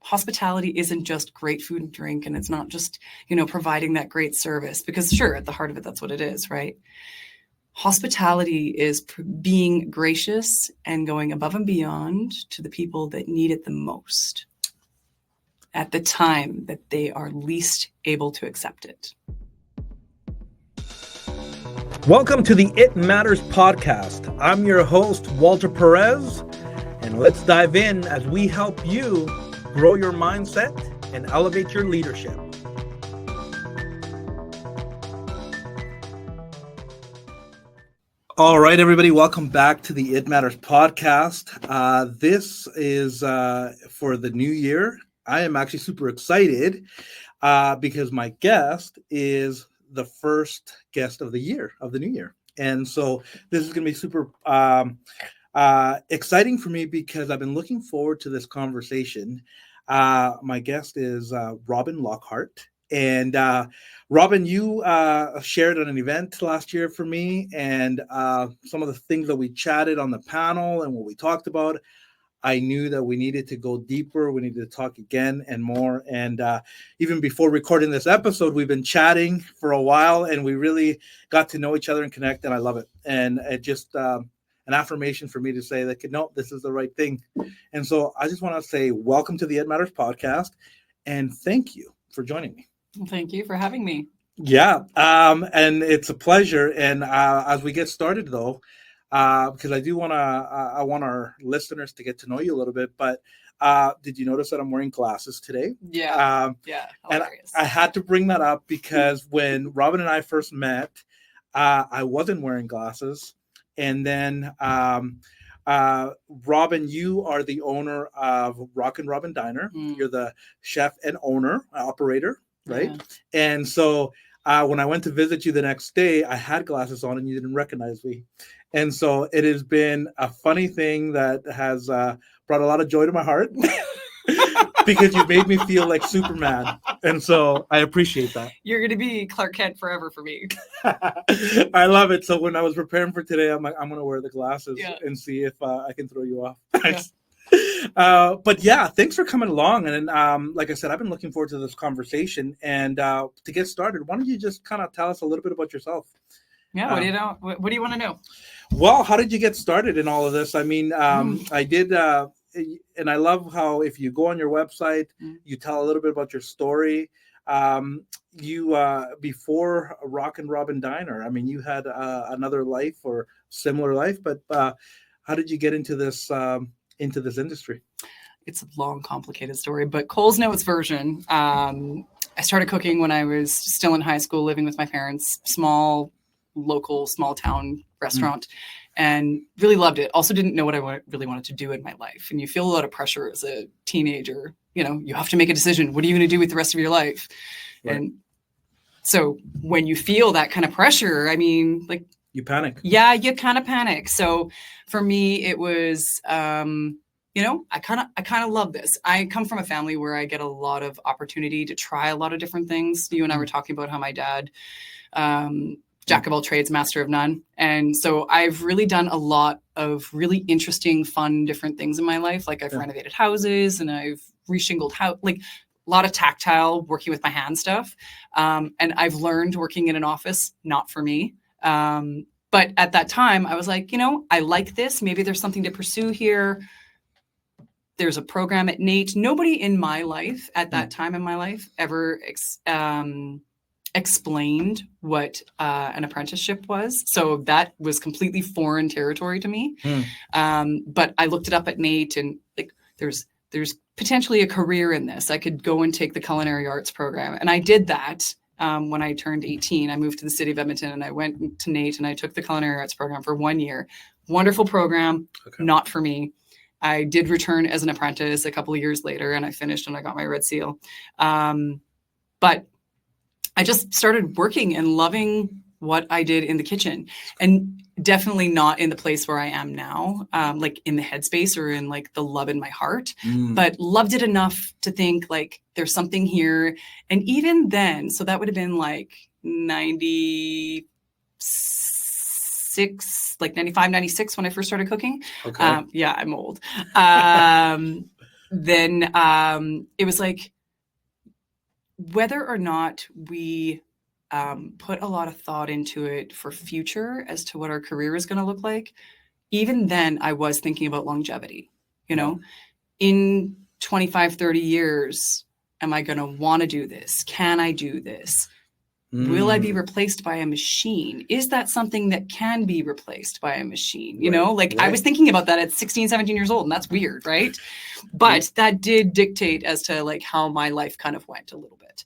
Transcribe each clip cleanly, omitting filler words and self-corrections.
hospitality isn't just great food and drink, and it's not just, providing that great service, because sure, at the heart of it, that's what it is, right? Hospitality is being gracious and going above and beyond to the people that need it the most at the time that they are least able to accept it. Welcome to the It Matters podcast. I'm your host, Walter Perez, and let's dive in as we help you grow your mindset and elevate your leadership. All right, everybody, welcome back to the It Matters podcast. This is for the new year. I am actually super excited because my guest is the first guest of the year, of the new year. And so this is going to be super exciting for me because I've been looking forward to this conversation. My guest is Robyn Lockhart. And Robyn, you shared at an event last year for me, and some of the things that we chatted on the panel and what we talked about, I knew that we needed to go deeper. We needed to talk again and more. And even before recording this episode, we've been chatting for a while, and we really got to know each other and connect, and I love it. And it just an affirmation for me to say that, no, this is the right thing. And so I just want to say welcome to the It Matters podcast, and thank you for joining me. Thank you for having me. Yeah, and it's a pleasure. And as we get started, though, because I want our listeners to get to know you a little bit. But did you notice that I'm wearing glasses today? Yeah. And I had to bring that up because when Robyn and I first met, I wasn't wearing glasses. And then Robyn, you are the owner of Rockin Diner. You're the chef and owner, operator, right? Yeah. And so when I went to visit you the next day, I had glasses on and you didn't recognize me. And so it has been a funny thing that has brought a lot of joy to my heart because you made me feel like Superman. And so I appreciate that. You're going to be Clark Kent forever for me. I love it. So when I was preparing for today, I'm like, I'm going to wear the glasses and see if I can throw you off. Yeah. But yeah, thanks for coming along. And like I said, I've been looking forward to this conversation. And to get started, why don't you just kind of tell us a little bit about yourself? Yeah, what do you want to know? Well, how did you get started in all of this? I mean, I did, and I love how if you go on your website, you tell a little bit about your story. You before Rockin Diner, I mean, you had another life or similar life, but how did you get into this industry? It's a long, complicated story, but Cole's Notes version. I started cooking when I was still in high school, living with my parents, small town restaurant, and really loved it. Also didn't know what I really wanted to do in my life. And you feel a lot of pressure as a teenager. You have to make a decision. What are you going to do with the rest of your life? Right. And so when you feel that kind of pressure, I mean, like, you panic. Yeah, you kind of panic. So for me, it was, I kind of love this. I come from a family where I get a lot of opportunity to try a lot of different things. You and I were talking about how my dad, jack of all trades, master of none. And so I've really done a lot of really interesting, fun, different things in my life. Like I've renovated houses and I've reshingled like a lot of tactile working with my hand stuff. And I've learned working in an office, not for me. But at that time I was like, I like this. Maybe there's something to pursue here. There's a program at NAIT. Nobody in my life at that time in my life ever explained what an apprenticeship was. So that was completely foreign territory to me. But I looked it up at NAIT and like there's potentially a career in this. I could go and take the culinary arts program. And I did that when I turned 18. I moved to the city of Edmonton and I went to NAIT and I took the culinary arts program for 1 year. Wonderful program, not for me. I did return as an apprentice a couple of years later and I finished and I got my red seal. But I just started working and loving what I did in the kitchen, and definitely not in the place where I am now, like in the headspace or in like the love in my heart, but loved it enough to think like there's something here. And even then, so that would have been like 96, like 95, 96 when I first started cooking. Yeah, I'm old. then it was like, whether or not we put a lot of thought into it for future as to what our career is going to look like, even then I was thinking about longevity. You know, in 25, 30 years, am I going to want to do this? Can I do this? Will I be replaced by a machine? Is that something that can be replaced by a machine? You know, like I was thinking about that at 16, 17 years old, and that's weird, right? But that did dictate as to like how my life kind of went a little bit.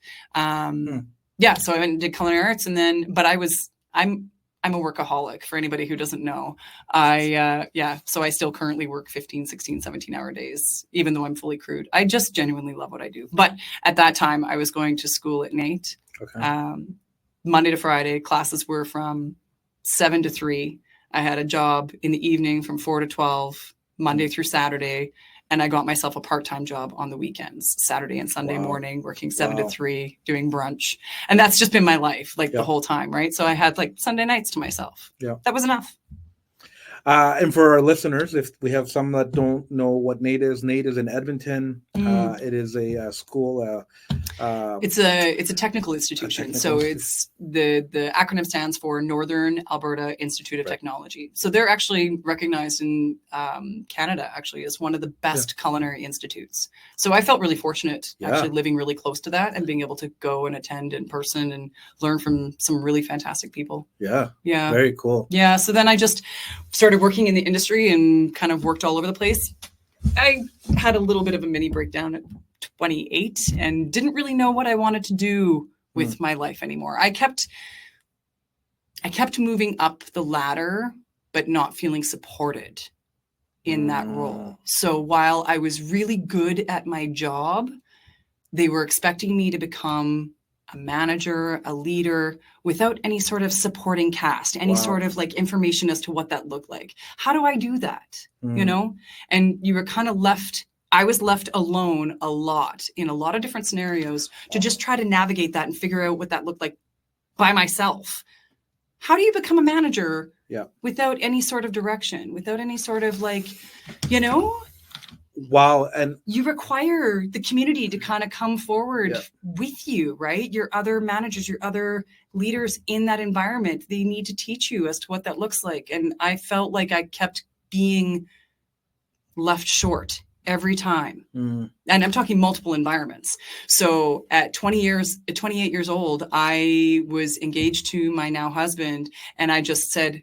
Yeah, so I went and did culinary arts, and then, but I'm a workaholic, for anybody who doesn't know. So I still currently work 15, 16, 17-hour days, even though I'm fully crewed. I just genuinely love what I do. But at that time, I was going to school at NAIT. Okay. Monday to Friday, classes were from 7 to 3. I had a job in the evening from 4 to 12, Monday through Saturday. And I got myself a part-time job on the weekends, Saturday and Sunday morning, working 7 to 3, doing brunch. And that's just been my life, like the whole time, right? So I had like Sunday nights to myself. Yeah. That was enough. And for our listeners, if we have some that don't know what NAIT is in Edmonton. It is a school. It's a technical institution. It's the acronym stands for Northern Alberta Institute of Technology. So they're actually recognized in Canada actually as one of the best culinary institutes. So I felt really fortunate actually living really close to that and being able to go and attend in person and learn from some really fantastic people. Yeah. Very cool. Yeah. So then I just started working in the industry and kind of worked all over the place. I had a little bit of a mini breakdown at 28 and didn't really know what I wanted to do with my life anymore. I kept moving up the ladder, but not feeling supported in that role. So while I was really good at my job, they were expecting me to become a manager, a leader, without any sort of supporting cast, any sort of like information as to what that looked like. How do I do that? You know? And you were kind of I was left alone a lot in a lot of different scenarios to just try to navigate that and figure out what that looked like by myself. How do you become a manager without any sort of direction, without any sort of like, you know? Wow. And you require the community to kind of come forward with you, right? Your other managers, your other leaders in that environment, they need to teach you as to what that looks like. And I felt like I kept being left short every time. And I'm talking multiple environments. So at 28 years old, I was engaged to my now husband. And I just said,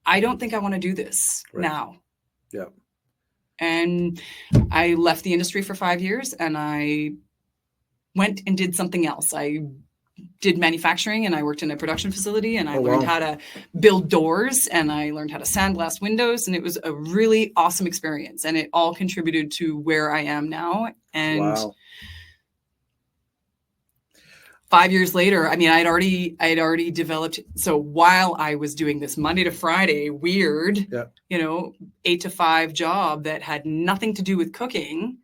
I don't think I want to do this now. Yeah. And I left the industry for 5 years and I went and did something else. I did manufacturing and I worked in a production facility and I learned how to build doors and I learned how to sandblast windows. And it was a really awesome experience. And it all contributed to where I am now. And 5 years later, I mean, I had already developed. So while I was doing this Monday to Friday, weird, 8 to 5 job that had nothing to do with cooking,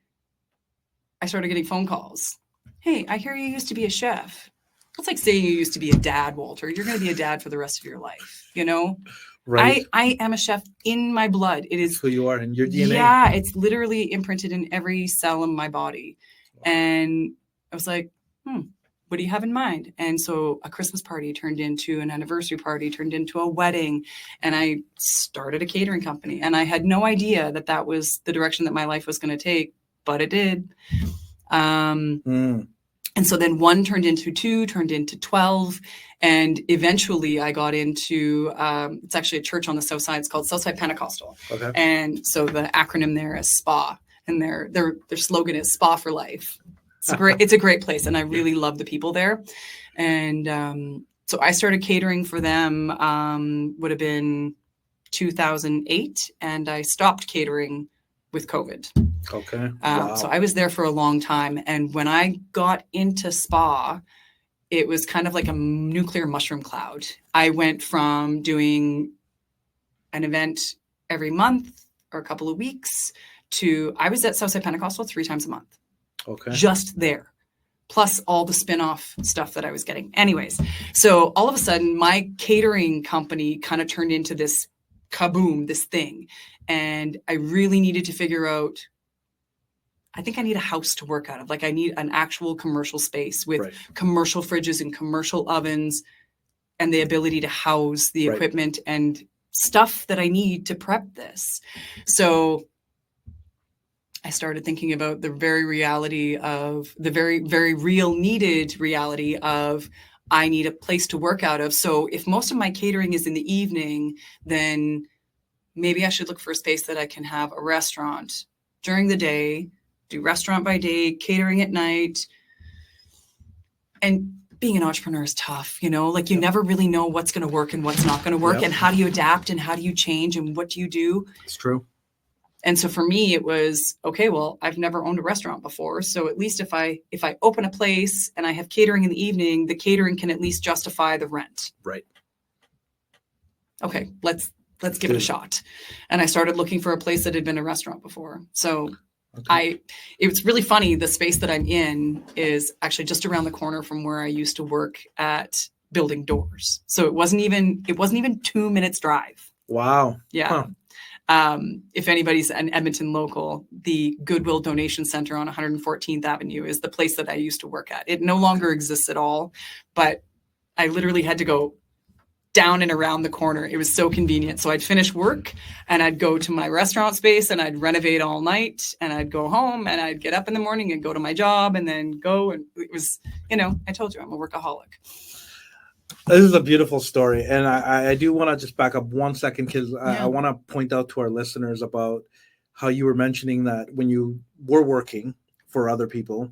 I started getting phone calls. Hey, I hear you used to be a chef. It's like saying you used to be a dad, Walter. You're going to be a dad for the rest of your life. You know, right? I am a chef in my blood. It is who you are in your DNA. Yeah, it's literally imprinted in every cell in my body. And I was like, what do you have in mind? And so a Christmas party turned into an anniversary party, turned into a wedding. And I started a catering company. And I had no idea that that was the direction that my life was going to take, but it did. And so then 1 turned into 2, turned into 12. And eventually I got into, it's actually a church on the South Side. It's called Southside Pentecostal. Okay. And so the acronym there is SPA. And their slogan is Spa for Life. It's a great place. And I really love the people there. And so I started catering for them, would have been 2008. And I stopped catering with COVID. Okay. So I was there for a long time. And when I got into spa, it was kind of like a nuclear mushroom cloud. I went from doing an event every month or a couple of weeks to I was at Southside Pentecostal 3 times a month. Okay. Just there. Plus all the spin-off stuff that I was getting. Anyways, so all of a sudden my catering company kind of turned into this kaboom, this thing. And I really needed to figure out I think I need a house to work out of. Like I need an actual commercial space with Right. commercial fridges and commercial ovens and the ability to house the Right. equipment and stuff that I need to prep this. So I started thinking about the very reality of the very, very real needed reality of I need a place to work out of. So if most of my catering is in the evening, then maybe I should look for a space that I can have a restaurant during the day, do restaurant by day, catering at night. And being an entrepreneur is tough, you know, like you never really know what's going to work and what's not going to work. And how do you adapt and how do you change and what do you do? It's true. And so for me, it was, okay, well, I've never owned a restaurant before. So at least if I open a place and I have catering in the evening, the catering can at least justify the rent. Right. Okay, let's give it a shot. And I started looking for a place that had been a restaurant before. So it's really funny. The space that I'm in is actually just around the corner from where I used to work at building doors. So it wasn't even 2 minutes drive. Wow. Yeah. Huh. If anybody's an Edmonton local, the Goodwill Donation Center on 114th Avenue is the place that I used to work at. It no longer exists at all, but I literally had to go down and around the corner. It was so convenient. So I'd finish work and I'd go to my restaurant space and I'd renovate all night and I'd go home and I'd get up in the morning and go to my job and then go. And it was, you know, I told you I'm a workaholic. This is a beautiful story. And I do want to just back up 1 second because I want to point out to our listeners about how you were mentioning that when you were working for other people,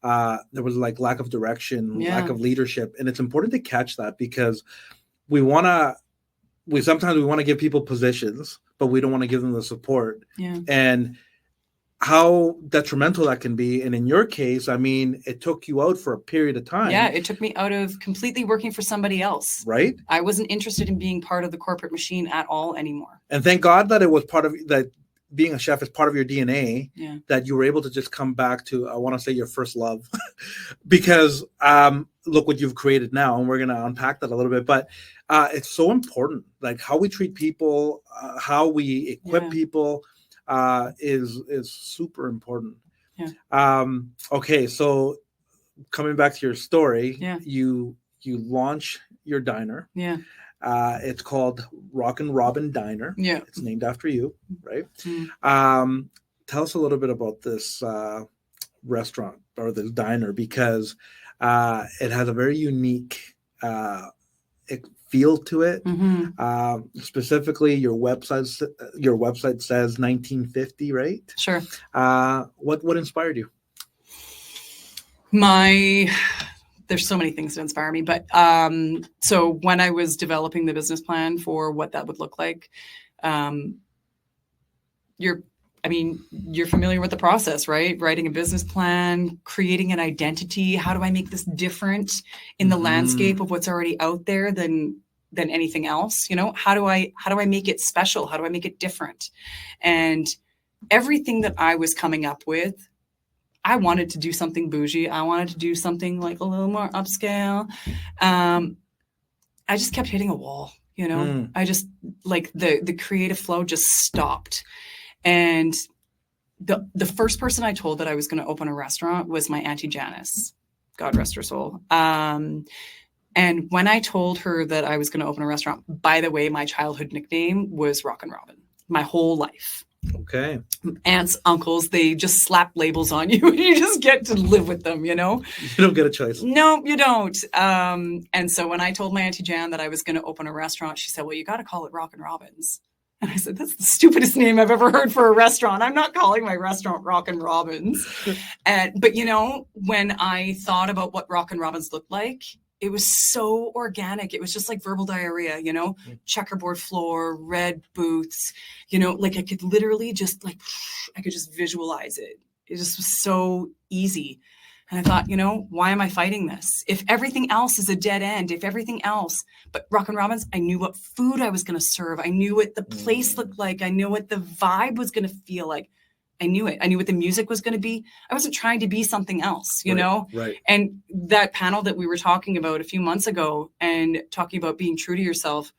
there was like lack of direction, lack of leadership. And it's important to catch that because we sometimes want to give people positions, but we don't want to give them the support. Yeah. And how detrimental that can be. And in your case, I mean, it took you out for a period of time. Yeah, it took me out of completely working for somebody else. Right. I wasn't interested in being part of the corporate machine at all anymore. And thank God that it was part of that. Being a chef is part of your DNA, that you were able to just come back to, I want to say, your first love. Because look what you've created now, and we're going to unpack that a little bit. But it's so important, like how we treat people, how we equip people is super important. Yeah. Okay, so coming back to your story, you launch your diner. Yeah. It's called Rockin Diner. Yeah. It's named after you, right? Mm. Tell us a little bit about this restaurant or this diner because it has a very unique feel to it. Mm-hmm. Specifically, your website says 1950, right? Sure. What inspired you? There's so many things that inspire me, but so when I was developing the business plan for what that would look like, you're familiar with the process, right? Writing a business plan, creating an identity. How do I make this different in the landscape of what's already out there than anything else? You know, how do I make it special? How do I make it different? And everything that I was coming up with, I wanted to do something bougie. I wanted to do something like a little more upscale. I just kept hitting a wall, you know. I just like the creative flow just stopped. And the first person I told that I was going to open a restaurant was my Auntie Janice, God rest her soul. And when I told her that I was going to open a restaurant, by the way, my childhood nickname was Rockin' Robyn, my whole life. Okay. Aunts, uncles, they just slap labels on you and you just get to live with them, you know? You don't get a choice. No, you don't. And so when I told my Auntie Jan that I was going to open a restaurant, she said, well, you got to call it Rockin' Robyn's. And I said, that's the stupidest name I've ever heard for a restaurant. I'm not calling my restaurant Rockin' Robyn's. But, you know, when I thought about what Rockin' Robyn's looked like, it was so organic. It was just like verbal diarrhea, you know, checkerboard floor, red booths, you know, like I could literally just I could just visualize it. It just was so easy. And I thought, you know, why am I fighting this? If everything else is a dead end, but Rockin' Robyn's, I knew what food I was going to serve. I knew what the place looked like. I knew what the vibe was going to feel like. I knew it. I knew what the music was going to be. I wasn't trying to be something else, you know? Right. And that panel that we were talking about a few months ago and talking about being true to yourself,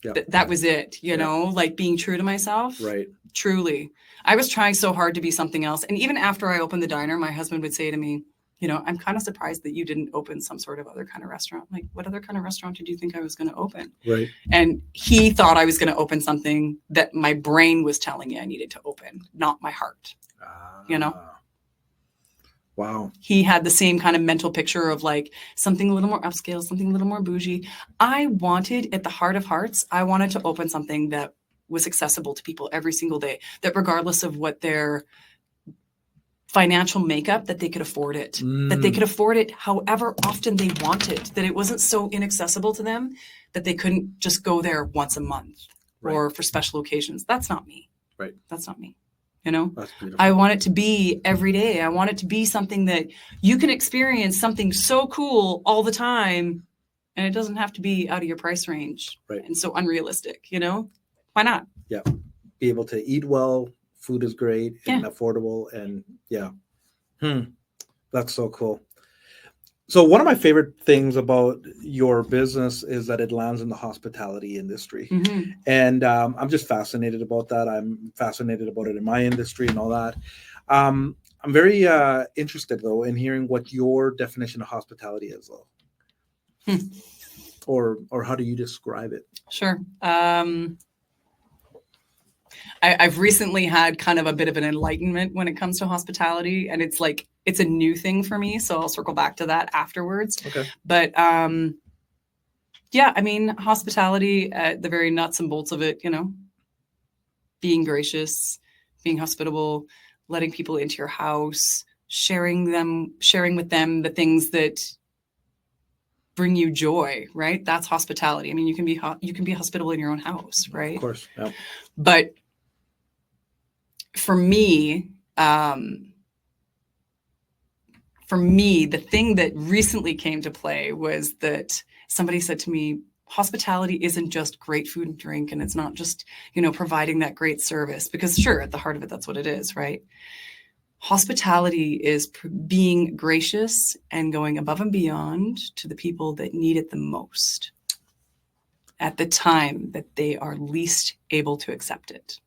that was it, you know, like being true to myself. Right. Truly. I was trying so hard to be something else. And even after I opened the diner, my husband would say to me, you know, I'm kind of surprised that you didn't open some sort of other kind of restaurant. Like, what other kind of restaurant did you think I was going to open? Right. And he thought I was going to open something that my brain was telling me I needed to open, not my heart. You know? Wow. He had the same kind of mental picture of like something a little more upscale, something a little more bougie. I wanted, at the heart of hearts, I wanted to open something that was accessible to people every single day, that regardless of what their financial makeup, that they could afford it, that they could afford it however often they wanted, that it wasn't so inaccessible to them that they couldn't just go there once a month or for special occasions. That's not me. Right. That's not me. You know, That's beautiful. I want it to be every day. I want it to be something that you can experience something so cool all the time. And it doesn't have to be out of your price range and so unrealistic, you know, why not? Yeah. Be able to eat well. Food is great and affordable. And that's so cool. So one of my favorite things about your business is that it lands in the hospitality industry. Mm-hmm. And I'm just fascinated about that. I'm fascinated about it in my industry and all that. I'm very interested, though, in hearing what your definition of hospitality is, though. Or how do you describe it? Sure. I've recently had kind of a bit of an enlightenment when it comes to hospitality, and it's like, it's a new thing for me. So I'll circle back to that afterwards. Okay. But yeah, I mean, hospitality at the very nuts and bolts of it, you know, being gracious, being hospitable, letting people into your house, sharing with them the things that bring you joy, right? That's hospitality. I mean, you can be hospitable in your own house, right? Of course. Yeah. But for me, the thing that recently came to play was that somebody said to me, hospitality isn't just great food and drink, and it's not just, you know, providing that great service, because sure, at the heart of it, that's what it is, right? Hospitality is being gracious and going above and beyond to the people that need it the most at the time that they are least able to accept it.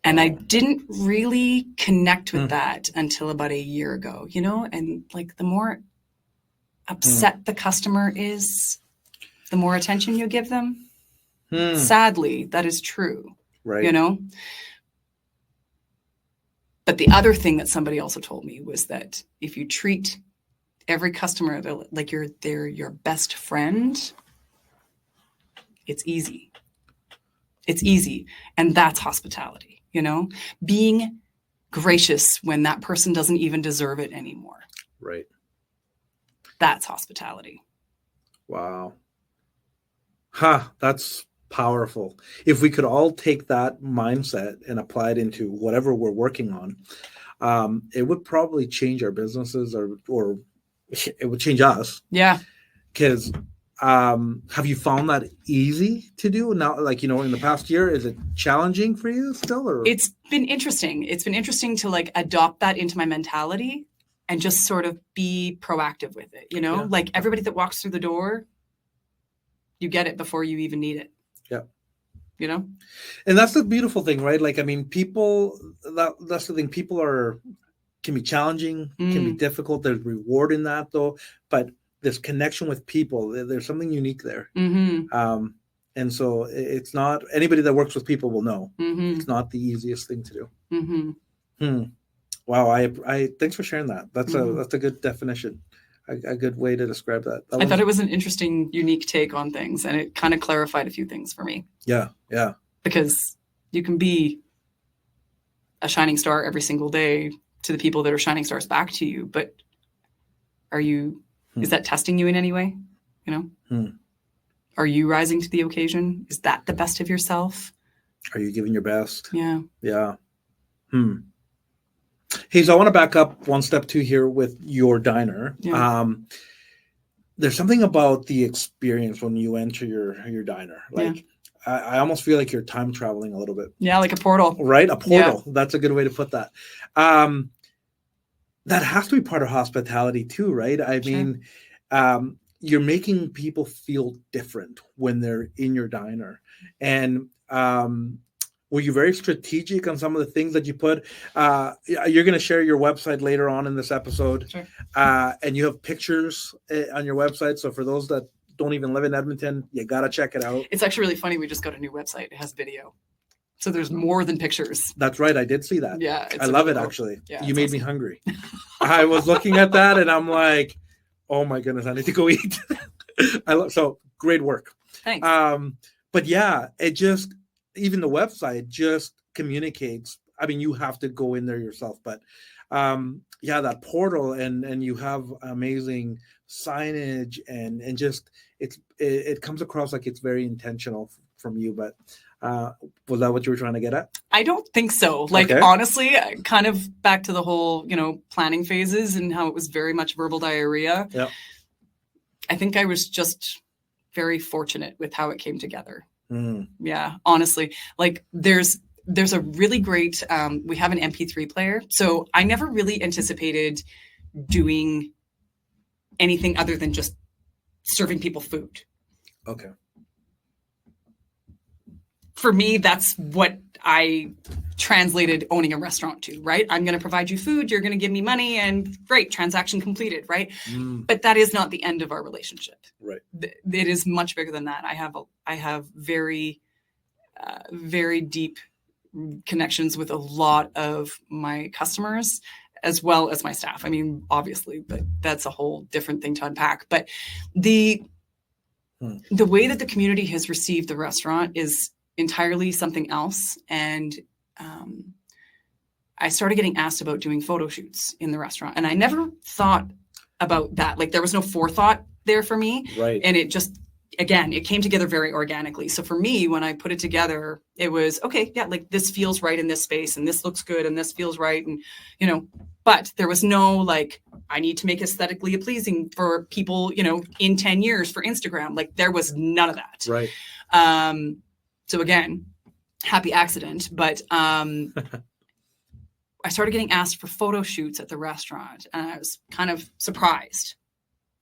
And I didn't really connect with that until about a year ago, you know, and like the more upset the customer is, the more attention you give them. Sadly, that is true, right? You know? But the other thing that somebody also told me was that if you treat every customer like they're your best friend, it's easy. It's easy. And that's hospitality. You know, being gracious when that person doesn't even deserve it anymore. Right. That's hospitality. Wow. That's powerful. If we could all take that mindset and apply it into whatever we're working on, it would probably change our businesses or it would change us. Yeah. Because have you found that easy to do now? Like, you know, in the past year, is it challenging for you still? Or it's been interesting. It's been interesting to like adopt that into my mentality and just sort of be proactive with it. You know, like everybody that walks through the door, you get it before you even need it. Yeah. You know, and that's the beautiful thing, right? Like, I mean, that's the thing. People can be challenging, can be difficult. There's reward in that, though, but this connection with people, there's something unique there. And so it's not, anybody that works with people will know it's not the easiest thing to do. Wow. I thanks for sharing that. That's a good definition, a good way to describe that. I thought it was an interesting, unique take on things, and it kind of clarified a few things for me. Yeah. Yeah. Because you can be a shining star every single day to the people that are shining stars back to you, but is that testing you in any way? You know, are you rising to the occasion? Is that the best of yourself? Are you giving your best? Yeah. Yeah. Hey, so I want to back up one step too here with your diner. Yeah. There's something about the experience when you enter your diner. Like, I almost feel like you're time traveling a little bit. Yeah, like a portal. Right? A portal. Yeah. That's a good way to put that. That has to be part of hospitality too, right? I mean, you're making people feel different when they're in your diner. And Were you very strategic on some of the things that you put? You're going to share your website later on in this episode. Sure. And you have pictures on your website. So for those that don't even live in Edmonton, you got to check it out. It's actually really funny. We just got a new website. It has video. So there's more than pictures. That's right. I did see that. Yeah. I love it, actually. Yeah, you made me hungry. I was looking at that and I'm like, oh my goodness, I need to go eat. So great work. Thanks. But yeah, it just, even the website just communicates. I mean, you have to go in there yourself, but yeah, that portal and you have amazing signage and just it comes across like it's very intentional from you. But was that what you were trying to get at? I don't think so. Like, honestly, kind of back to the whole, planning phases and how it was very much verbal diarrhea. Yeah. I think I was just very fortunate with how it came together. Mm. Yeah, honestly, like there's a really great, we have an MP3 player. So I never really anticipated doing anything other than just serving people food. Okay. For me, that's what I translated owning a restaurant to, right? I'm going to provide you food, you're going to give me money, and great, transaction completed, right? Mm. But that is not the end of our relationship. Right. It is much bigger than that. I have very, very deep connections with a lot of my customers as well as my staff. I mean, obviously, but that's a whole different thing to unpack. But the way that the community has received the restaurant is entirely something else. And I started getting asked about doing photo shoots in the restaurant. And I never thought about that. Like, there was no forethought there for me. Right. And it just, again, it came together very organically. So for me, when I put it together, it was, okay, yeah, like this feels right in this space and this looks good and this feels right. And, but there was no, like, I need to make aesthetically pleasing for people, in 10 years for Instagram. Like, there was none of that. Right. So again, happy accident, but I started getting asked for photo shoots at the restaurant, and I was kind of surprised.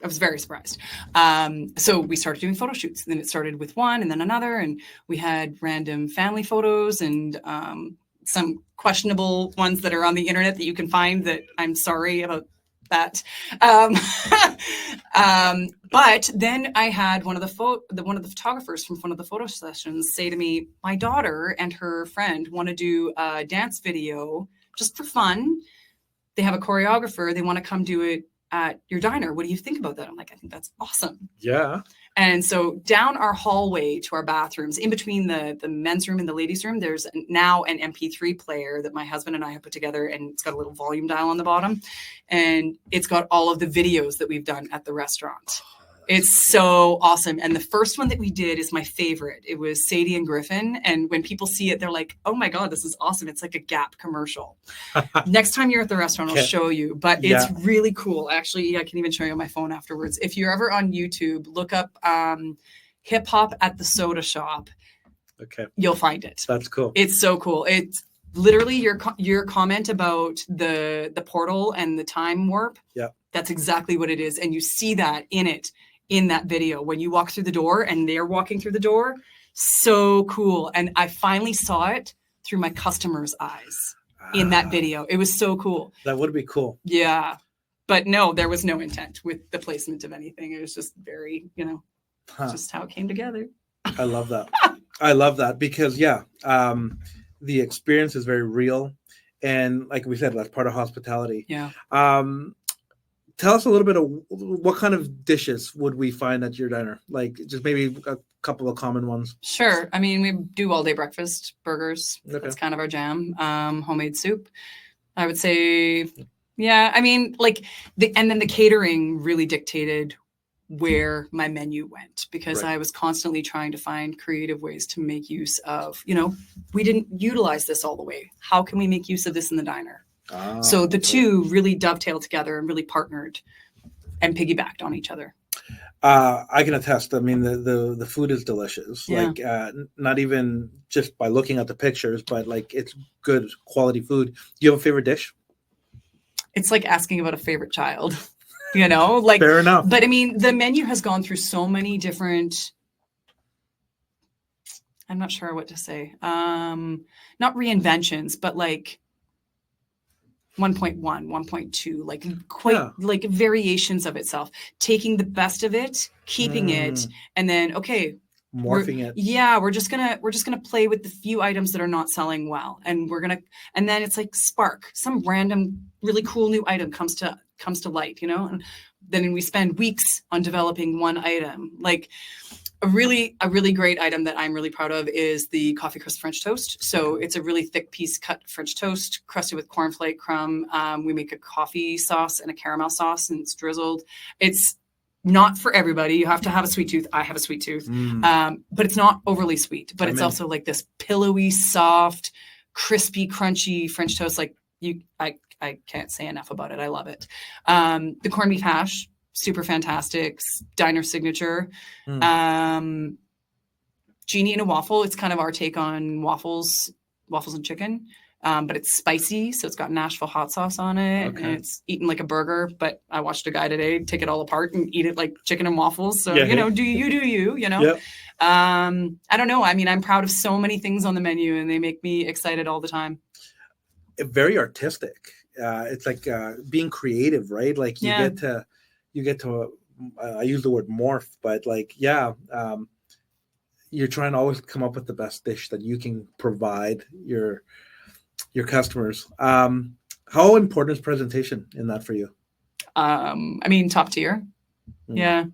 I was very surprised. So we started doing photo shoots. Then it started with one and then another, and we had random family photos and some questionable ones that are on the internet that you can find that I'm sorry about that. But then I had one of the photographers from one of the photo sessions say to me, my daughter and her friend want to do a dance video just for fun. They have a choreographer. They want to come do it at your diner. What do you think about that? I'm like, I think that's awesome. Yeah. And so down our hallway to our bathrooms, in between the men's room and the ladies' room, there's now an MP3 player that my husband and I have put together, and it's got a little volume dial on the bottom, and it's got all of the videos that we've done at the restaurant. It's so awesome. And the first one that we did is my favorite. It was Sadie and Griffin. And when people see it, they're like, oh my God, this is awesome. It's like a Gap commercial. Next time you're at the restaurant, I'll show you. But it's really cool. Actually, I can even show you on my phone afterwards. If you're ever on YouTube, look up Hip Hop at the Soda Shop. Okay. You'll find it. That's cool. It's so cool. It's literally your comment about the portal and the time warp. Yeah. That's exactly what it is. And you see that in that video when you walk through the door and they're walking through the door. So cool. And I finally saw it through my customer's eyes in that video. It was so cool. That would be cool. Yeah. But no, there was no intent with the placement of anything. It was just very, just how it came together. I love that. I love that because, the experience is very real. And like we said, that's part of hospitality. Yeah. Tell us a little bit of what kind of dishes would we find at your diner? Like just maybe a couple of common ones. Sure. I mean, we do all day breakfast, burgers. Okay. That's kind of our jam. Homemade soup. I would say, yeah. I mean, and then the catering really dictated where my menu went because I was constantly trying to find creative ways to make use of, we didn't utilize this all the way. How can we make use of this in the diner? So the two really dovetailed together and really partnered and piggybacked on each other. I can attest. I mean, the food is delicious. Yeah. Like not even just by looking at the pictures, but like it's good quality food. Do you have a favorite dish? It's like asking about a favorite child, like fair enough. But I mean, the menu has gone through so many different I'm not sure what to say. Not reinventions, but like 1.1, 1.2, like quite like variations of itself, taking the best of it, keeping it, and then, okay, morphing it. Yeah, we're just gonna play with the few items that are not selling well, and and then it's like spark, some random really cool new item comes to light, you know, and then we spend weeks on developing one item. Like a really great item that I'm really proud of is the coffee crust French toast. So it's a really thick piece cut French toast crusted with cornflake crumb. We make a coffee sauce and a caramel sauce, and it's drizzled. It's not for everybody. You have to have a sweet tooth. I have a sweet tooth, but it's not overly sweet. But it's also like this pillowy, soft, crispy, crunchy French toast. Like I can't say enough about it. I love it. The corned beef hash, super fantastic, diner signature. Genie in a waffle. It's kind of our take on waffles and chicken. But it's spicy, so it's got Nashville hot sauce on it, and it's eaten like a burger. But I watched a guy today take it all apart and eat it like chicken and waffles. So, you know, do you, you know? Yep. I don't know. I mean, I'm proud of so many things on the menu, and they make me excited all the time. Very artistic. It's like being creative, right? Like you get to, I use the word morph, but like, you're trying to always come up with the best dish that you can provide your customers. How important is presentation in that for you? I mean, top tier. Yeah.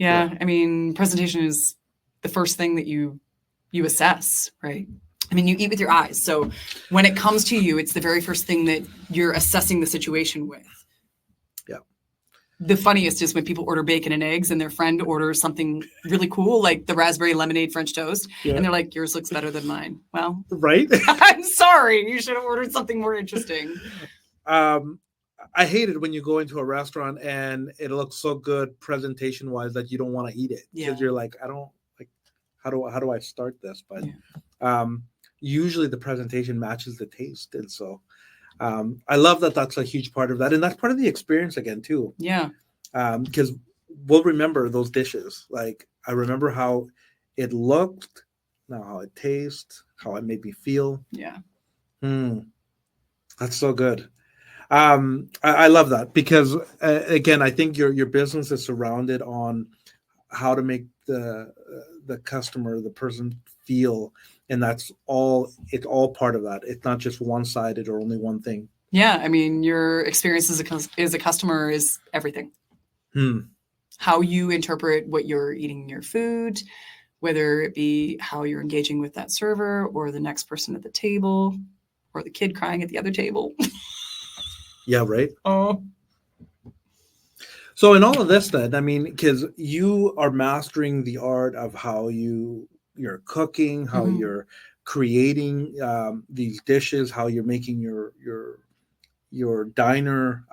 I mean, presentation is the first thing that you assess, right? I mean, you eat with your eyes. So when it comes to you, it's the very first thing that you're assessing the situation with. Yeah. The funniest is when people order bacon and eggs and their friend orders something really cool, like the raspberry lemonade French toast. Yeah. And they're like, yours looks better than mine. Well, right. I'm sorry. You should have ordered something more interesting. I hate it when you go into a restaurant and it looks so good presentation wise that you don't want to eat it. Because you're like, I don't like, how do I start this? But usually the presentation matches the taste. And so I love that that's a huge part of that. And that's part of the experience again, too. Yeah. Because we'll remember those dishes. Like, I remember how it looked, now how it tastes, how it made me feel. Yeah. That's so good. I love that because, again, I think your business is surrounded on how to make the customer, the person feel. And that's all, it's all part of that. It's not just one-sided or only one thing. Yeah. I mean, your experience as a customer is everything. How you interpret what you're eating in your food, whether it be how you're engaging with that server or the next person at the table or the kid crying at the other table. Yeah, right. Oh. So in all of this then, I mean, because you are mastering the art of how you're cooking, how you're creating these dishes, how you're making your diner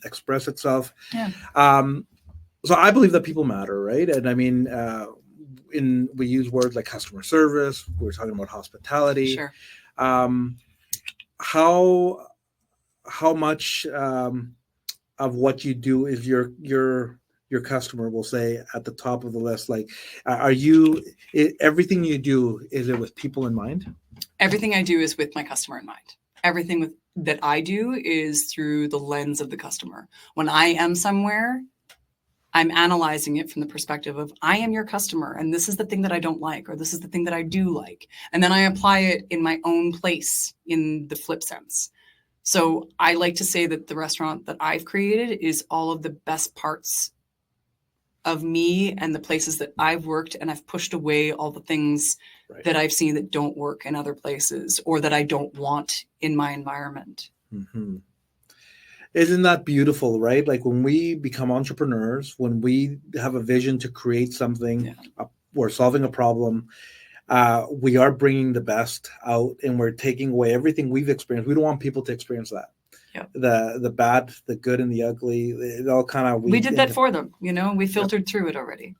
express itself. Yeah. So I believe that people matter, right? And I mean, we use words like customer service. We're talking about hospitality. Sure. How much of what you do is your customer will say at the top of the list? Like, everything you do, is it with people in mind? Everything I do is with my customer in mind. Everything that I do is through the lens of the customer. When I am somewhere, I'm analyzing it from the perspective of, I am your customer, and this is the thing that I don't like, or this is the thing that I do like. And then I apply it in my own place in the flip sense. So I like to say that the restaurant that I've created is all of the best parts of me and the places that I've worked, and I've pushed away all the things that I've seen that don't work in other places or that I don't want in my environment. Mm-hmm. Isn't that beautiful, right? Like when we become entrepreneurs, when we have a vision to create something, we're solving a problem, we are bringing the best out, and we're taking away everything we've experienced. We don't want people to experience that. Yep. The bad, the good, and the ugly. It all kind of we did that for them. You know, we filtered through it already.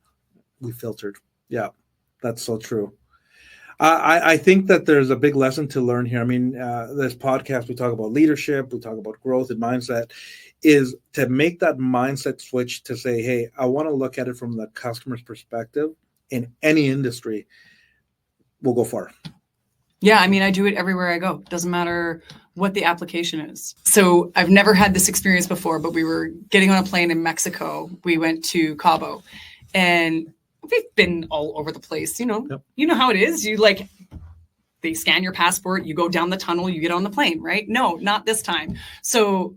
We filtered. Yeah, that's so true. I think that there's a big lesson to learn here. I mean, this podcast, we talk about leadership, we talk about growth and mindset, is to make that mindset switch to say, hey, I want to look at it from the customer's perspective in any industry. will go far. Yeah, I mean, I do it everywhere I go. Doesn't matter what the application is. So I've never had this experience before, but we were getting on a plane in Mexico. We went to Cabo, and we've been all over the place. You know, You know how it is. They scan your passport, you go down the tunnel, you get on the plane, right? No, not this time. So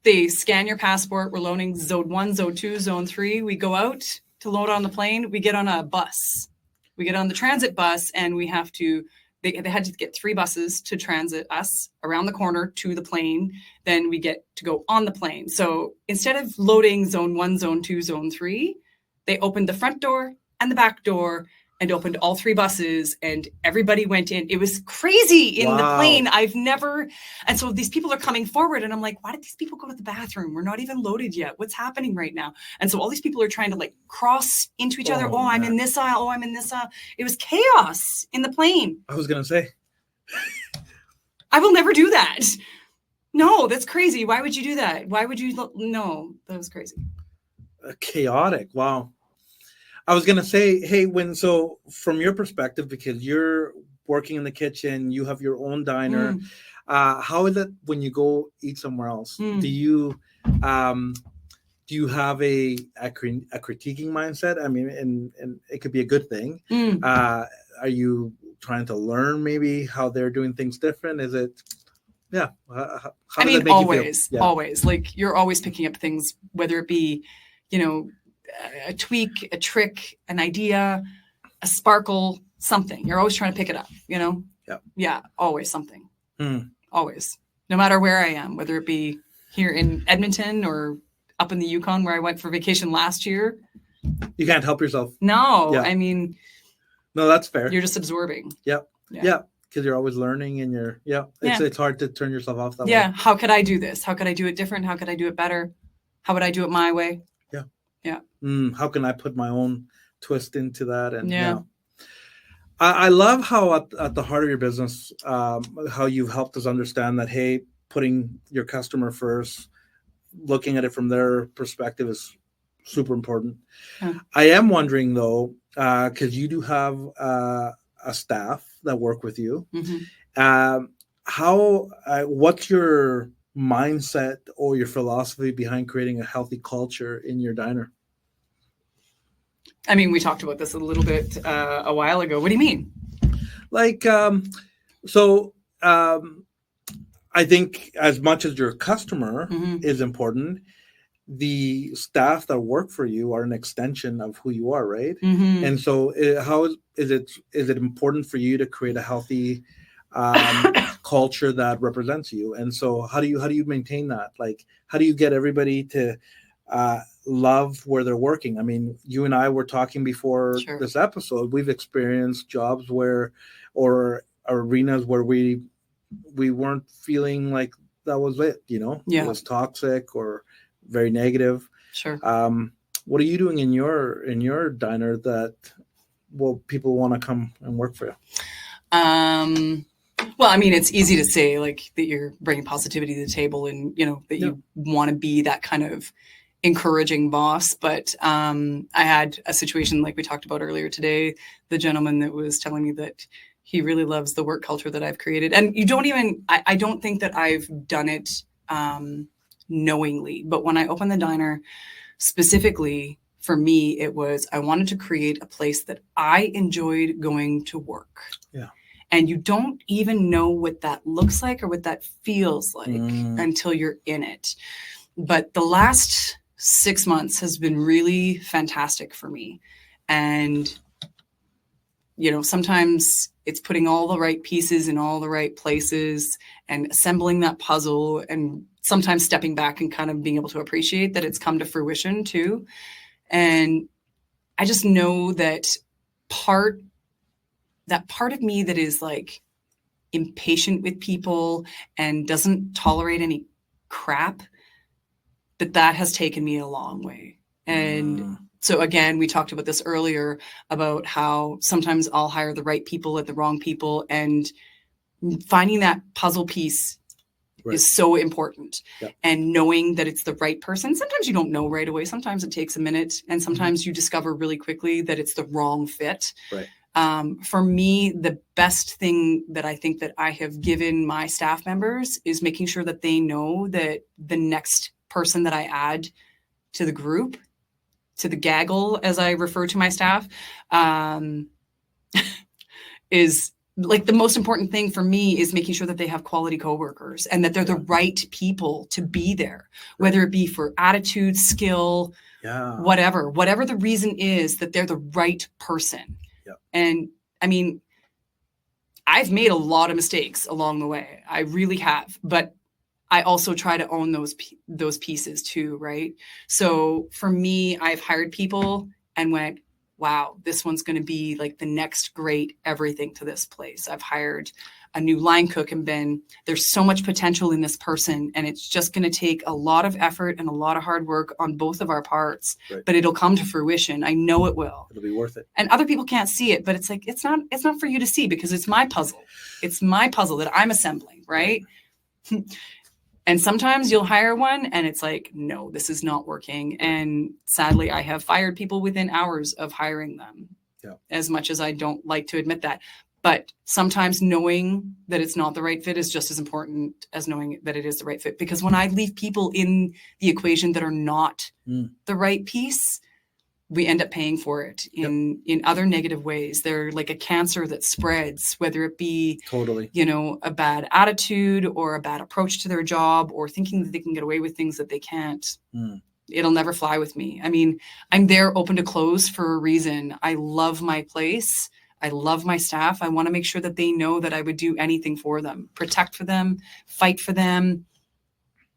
they scan your passport. We're loading zone 1, zone 2, zone 3. We go out to load on the plane. We get on a bus. We get on the transit bus, and we have to. They had to get 3 buses to transit us around the corner to the plane. Then we get to go on the plane. So instead of loading zone 1, zone 2, zone 3, they opened the front door and the back door and opened all 3 buses, and everybody went in. It was crazy in the plane. And so these people are coming forward, and I'm like, why did these people go to the bathroom? We're not even loaded yet. What's happening right now? And so all these people are trying to cross into each other. I'm in this aisle. Oh, I'm in this aisle. It was chaos in the plane. I was going to say. I will never do that. No, that's crazy. Why would you do that? Why would you? No, that was crazy. Chaotic. Wow. I was going to say, hey, so from your perspective, because you're working in the kitchen, you have your own diner. How is it when you go eat somewhere else? Do you have a critiquing mindset? I mean, and it could be a good thing. Are you trying to learn maybe how they're doing things different? Is it, yeah. I mean, always. Like, you're always picking up things, whether it be, a tweak, a trick, an idea, a sparkle, something. You're always trying to pick it up, Yeah, always something. Always. No matter where I am, whether it be here in Edmonton or up in the Yukon where I went for vacation last year. You can't help yourself. No, I mean. No, that's fair. You're just absorbing. Yep. Yeah. Because you're always learning, and it's hard to turn yourself off that way. Yeah. How could I do this? How could I do it different? How could I do it better? How would I do it my way? Yeah. How can I put my own twist into that? And I love how at the heart of your business, how you've helped us understand that, hey, putting your customer first, looking at it from their perspective is super important. I am wondering though, because you do have a staff that work with you. What's your mindset or your philosophy behind creating a healthy culture in your diner? I mean, we talked about this a little bit a while ago. What do you mean? I think as much as your customer is important, the staff that work for you are an extension of who you are, right? And so how is it important for you to create a healthy culture that represents you? And so how do you maintain that? Like, how do you get everybody to love where they're working? I mean, you and I were talking before this episode. We've experienced jobs or arenas where we weren't feeling like that was it, It was toxic or very negative. What are you doing in your diner that people want to come and work for you? Well, I mean, it's easy to say like that you're bringing positivity to the table, and that you want to be that kind of encouraging boss. But I had a situation like we talked about earlier today, the gentleman that was telling me that he really loves the work culture that I've created. And I don't think that I've done it knowingly, but when I opened the diner, specifically for me, it was, I wanted to create a place that I enjoyed going to work. Yeah. And you don't even know what that looks like or what that feels like until you're in it. But the last 6 months has been really fantastic for me. And, sometimes it's putting all the right pieces in all the right places and assembling that puzzle, and sometimes stepping back and kind of being able to appreciate that it's come to fruition too. And I just know that part of me that is like impatient with people and doesn't tolerate any crap, that has taken me a long way. And so again, we talked about this earlier about how sometimes I'll hire the right people at the wrong people, and finding that puzzle piece is so important. And knowing that it's the right person. Sometimes you don't know right away. Sometimes it takes a minute, and sometimes you discover really quickly that it's the wrong fit. For me, the best thing that I think that I have given my staff members is making sure that they know that the next person that I add to the group, to the gaggle, as I refer to my staff, is like the most important thing for me is making sure that they have quality coworkers and that they're the right people to be there, whether it be for attitude, skill, whatever the reason is, that they're the right person. And I mean, I've made a lot of mistakes along the way. I really have, but I also try to own those pieces too, right? So for me, I've hired people and went, wow, this one's going to be like the next great everything to this place. I've hired a new line cook and there's so much potential in this person, and it's just going to take a lot of effort and a lot of hard work on both of our parts, but it'll come to fruition. I know it will. It'll be worth it. And other people can't see it, but it's like, it's not for you to see, because it's my puzzle. It's my puzzle that I'm assembling, right? And sometimes you'll hire one and it's like, no, this is not working. And sadly, I have fired people within hours of hiring them, as much as I don't like to admit that. But sometimes knowing that it's not the right fit is just as important as knowing that it is the right fit. Because when I leave people in the equation that are not the right piece, we end up paying for it in other negative ways. They're like a cancer that spreads, whether it be a bad attitude or a bad approach to their job, or thinking that they can get away with things that they can't. It'll never fly with me. I mean, I'm there open to close for a reason. I love my place. I love my staff. I want to make sure that they know that I would do anything for them, protect for them, fight for them,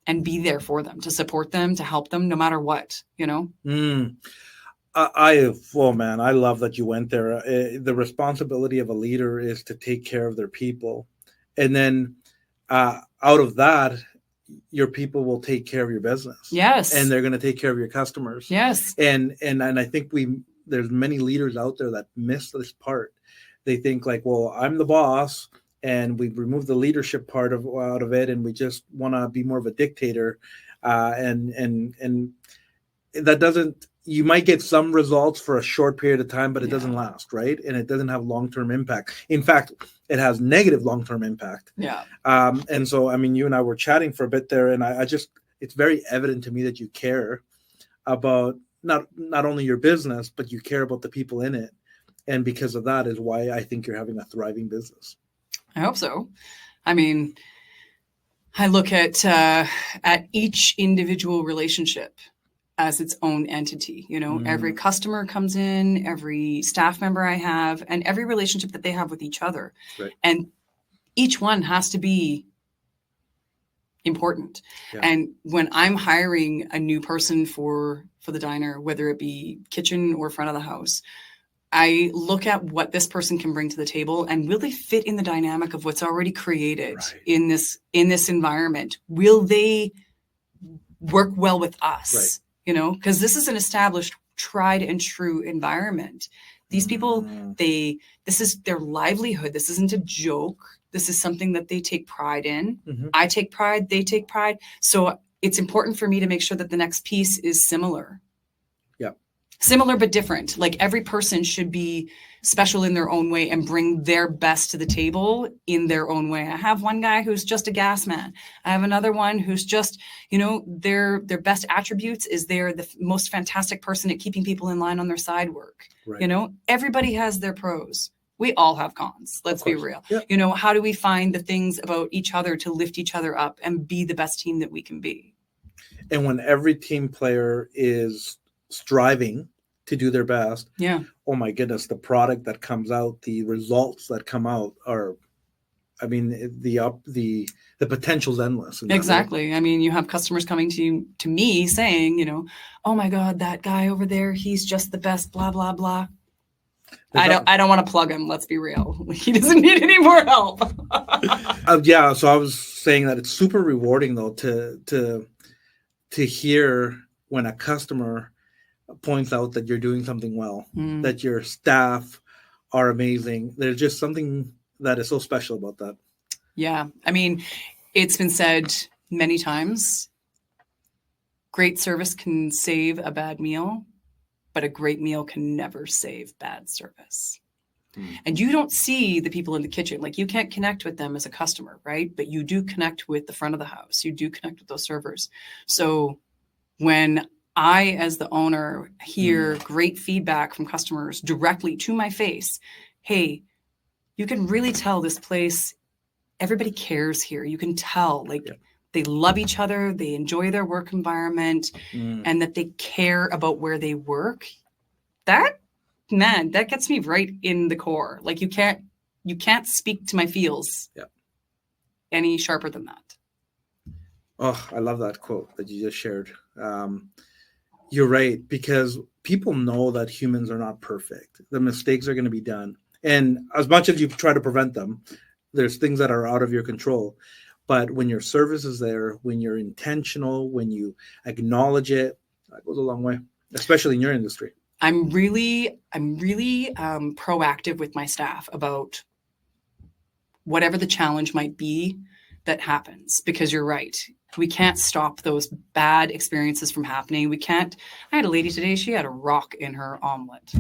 and be there for them, to support them, to help them, no matter what, Well, man, I love that you went there. The responsibility of a leader is to take care of their people. And then out of that, your people will take care of your business. Yes. And they're going to take care of your customers. Yes. And I think there's many leaders out there that miss this part. They think like, well, I'm the boss and we've removed the leadership part out of it, and we just want to be more of a dictator. And that doesn't, you might get some results for a short period of time, but it doesn't last, right? And it doesn't have long-term impact. In fact, it has negative long-term impact. Yeah. And so, I mean, you and I were chatting for a bit there, and I just, it's very evident to me that you care about not only your business, but you care about the people in it. And because of that is why I think you're having a thriving business. I hope so. I mean, I look at each individual relationship as its own entity. Every customer comes in, every staff member I have, and every relationship that they have with each other. Right. And each one has to be important. Yeah. And when I'm hiring a new person for the diner, whether it be kitchen or front of the house, I look at what this person can bring to the table and will they fit in the dynamic of what's already created in this environment? Will they work well with us? Right. Because this is an established, tried and true environment. These people, this is their livelihood. This isn't a joke. This is something that they take pride in. Mm-hmm. I take pride, they take pride. So it's important for me to make sure that the next piece is similar. Yeah. Similar but different. Like every person should be special in their own way and bring their best to the table in their own way. I have one guy who's just a gas man. I have another one who's just, their best attributes is they're the most fantastic person at keeping people in line on their side work. Right. Everybody has their pros. We all have cons. Let's be real. Yeah. How do we find the things about each other to lift each other up and be the best team that we can be? And when every team player is striving to do their best, oh my goodness, the product that comes out, the results that come out are, I mean, the potential's endless. Exactly. I mean, you have customers coming to me saying, oh my God, that guy over there, he's just the best, blah, blah, blah. I don't want to plug him. Let's be real. He doesn't need any more help. So I was saying that it's super rewarding though to hear when a customer points out that you're doing something well, that your staff are amazing. There's just something that is so special about that. Yeah. I mean, it's been said many times, great service can save a bad meal, but a great meal can never save bad service. And you don't see the people in the kitchen. Like, you can't connect with them as a customer, right? But you do connect with the front of the house. You do connect with those servers. So when I, as the owner, hear great feedback from customers directly to my face, hey, you can really tell this place, everybody cares here. You can tell, like, they love each other, they enjoy their work environment, and that they care about where they work. That gets me right in the core. Like, you can't speak to my feels any sharper than that. Oh, I love that quote that you just shared. You're right, because people know that humans are not perfect. The mistakes are going to be done. And as much as you try to prevent them, there's things that are out of your control. But when your service is there, when you're intentional, when you acknowledge it, that goes a long way, especially in your industry. I'm really proactive with my staff about whatever the challenge might be that happens, because you're right. We can't stop those bad experiences from happening. I had a lady today, she had a rock in her omelet.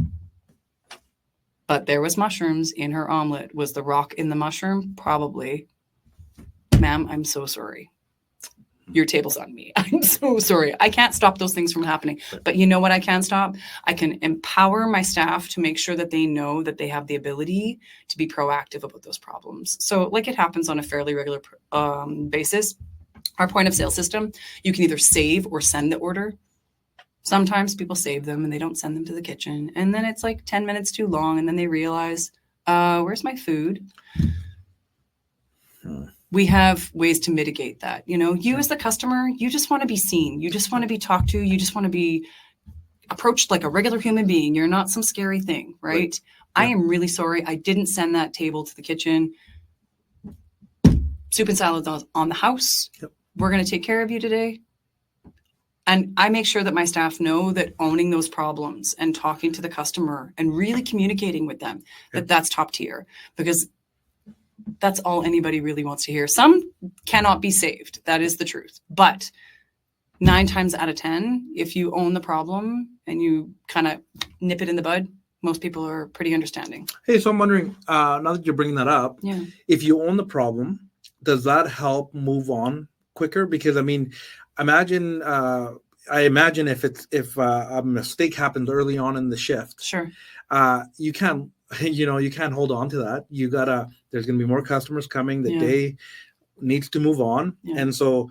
But there was mushrooms in her omelet. Was the rock in the mushroom? Probably. Ma'am, I'm so sorry. Your table's on me. I'm so sorry. I can't stop those things from happening. But you know what I can stop? I can empower my staff to make sure that they know that they have the ability to be proactive about those problems. So, like, it happens on a fairly regular basis. Our point of sale system, you can either save or send the order. Sometimes people save them and they don't send them to the kitchen. And then it's like 10 minutes too long. And then they realize, where's my food? We have ways to mitigate that. You know, you as the customer, you just want to be seen. You just want to be talked to. You just want to be approached like a regular human being. You're not some scary thing, right? I am really sorry. I didn't send that table to the kitchen. Soup and salad on the house. We're going to take care of you today. And I make sure that my staff know that owning those problems and talking to the customer and really communicating with them, that's top tier, because that's all anybody really wants to hear. Some cannot be saved. That is the truth. But 9 times out of 10, if you own the problem and you kind of nip it in the bud, most people are pretty understanding. Hey, so I'm wondering, now that you're bringing that up, if you own the problem, does that help move on quicker? Because, I mean, I imagine if a mistake happens early on in the shift, you can't hold on to that. There's going to be more customers coming. The day needs to move on. And so,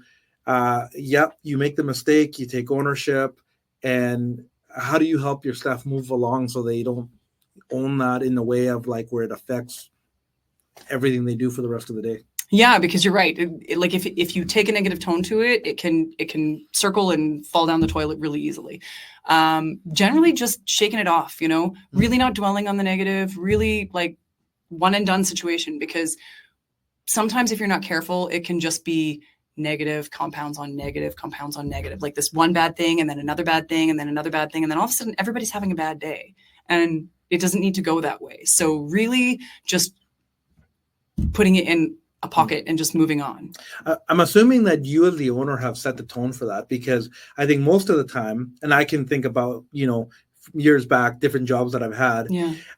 you make the mistake, you take ownership. And how do you help your staff move along so they don't own that in the way of like where it affects everything they do for the rest of the day? Yeah, because you're right. Like if you take a negative tone to it, it can circle and fall down the toilet really easily. Generally just shaking it off, really not dwelling on the negative, really like one and done situation, because sometimes if you're not careful, it can just be negative compounds on negative, like this one bad thing and then another bad thing and then another bad thing. And then all of a sudden everybody's having a bad day, and it doesn't need to go that way. So really just putting it in a pocket and just moving on. I'm assuming that you as the owner have set the tone for that, because I think most of the time, and I can think about, years back, different jobs that I've had,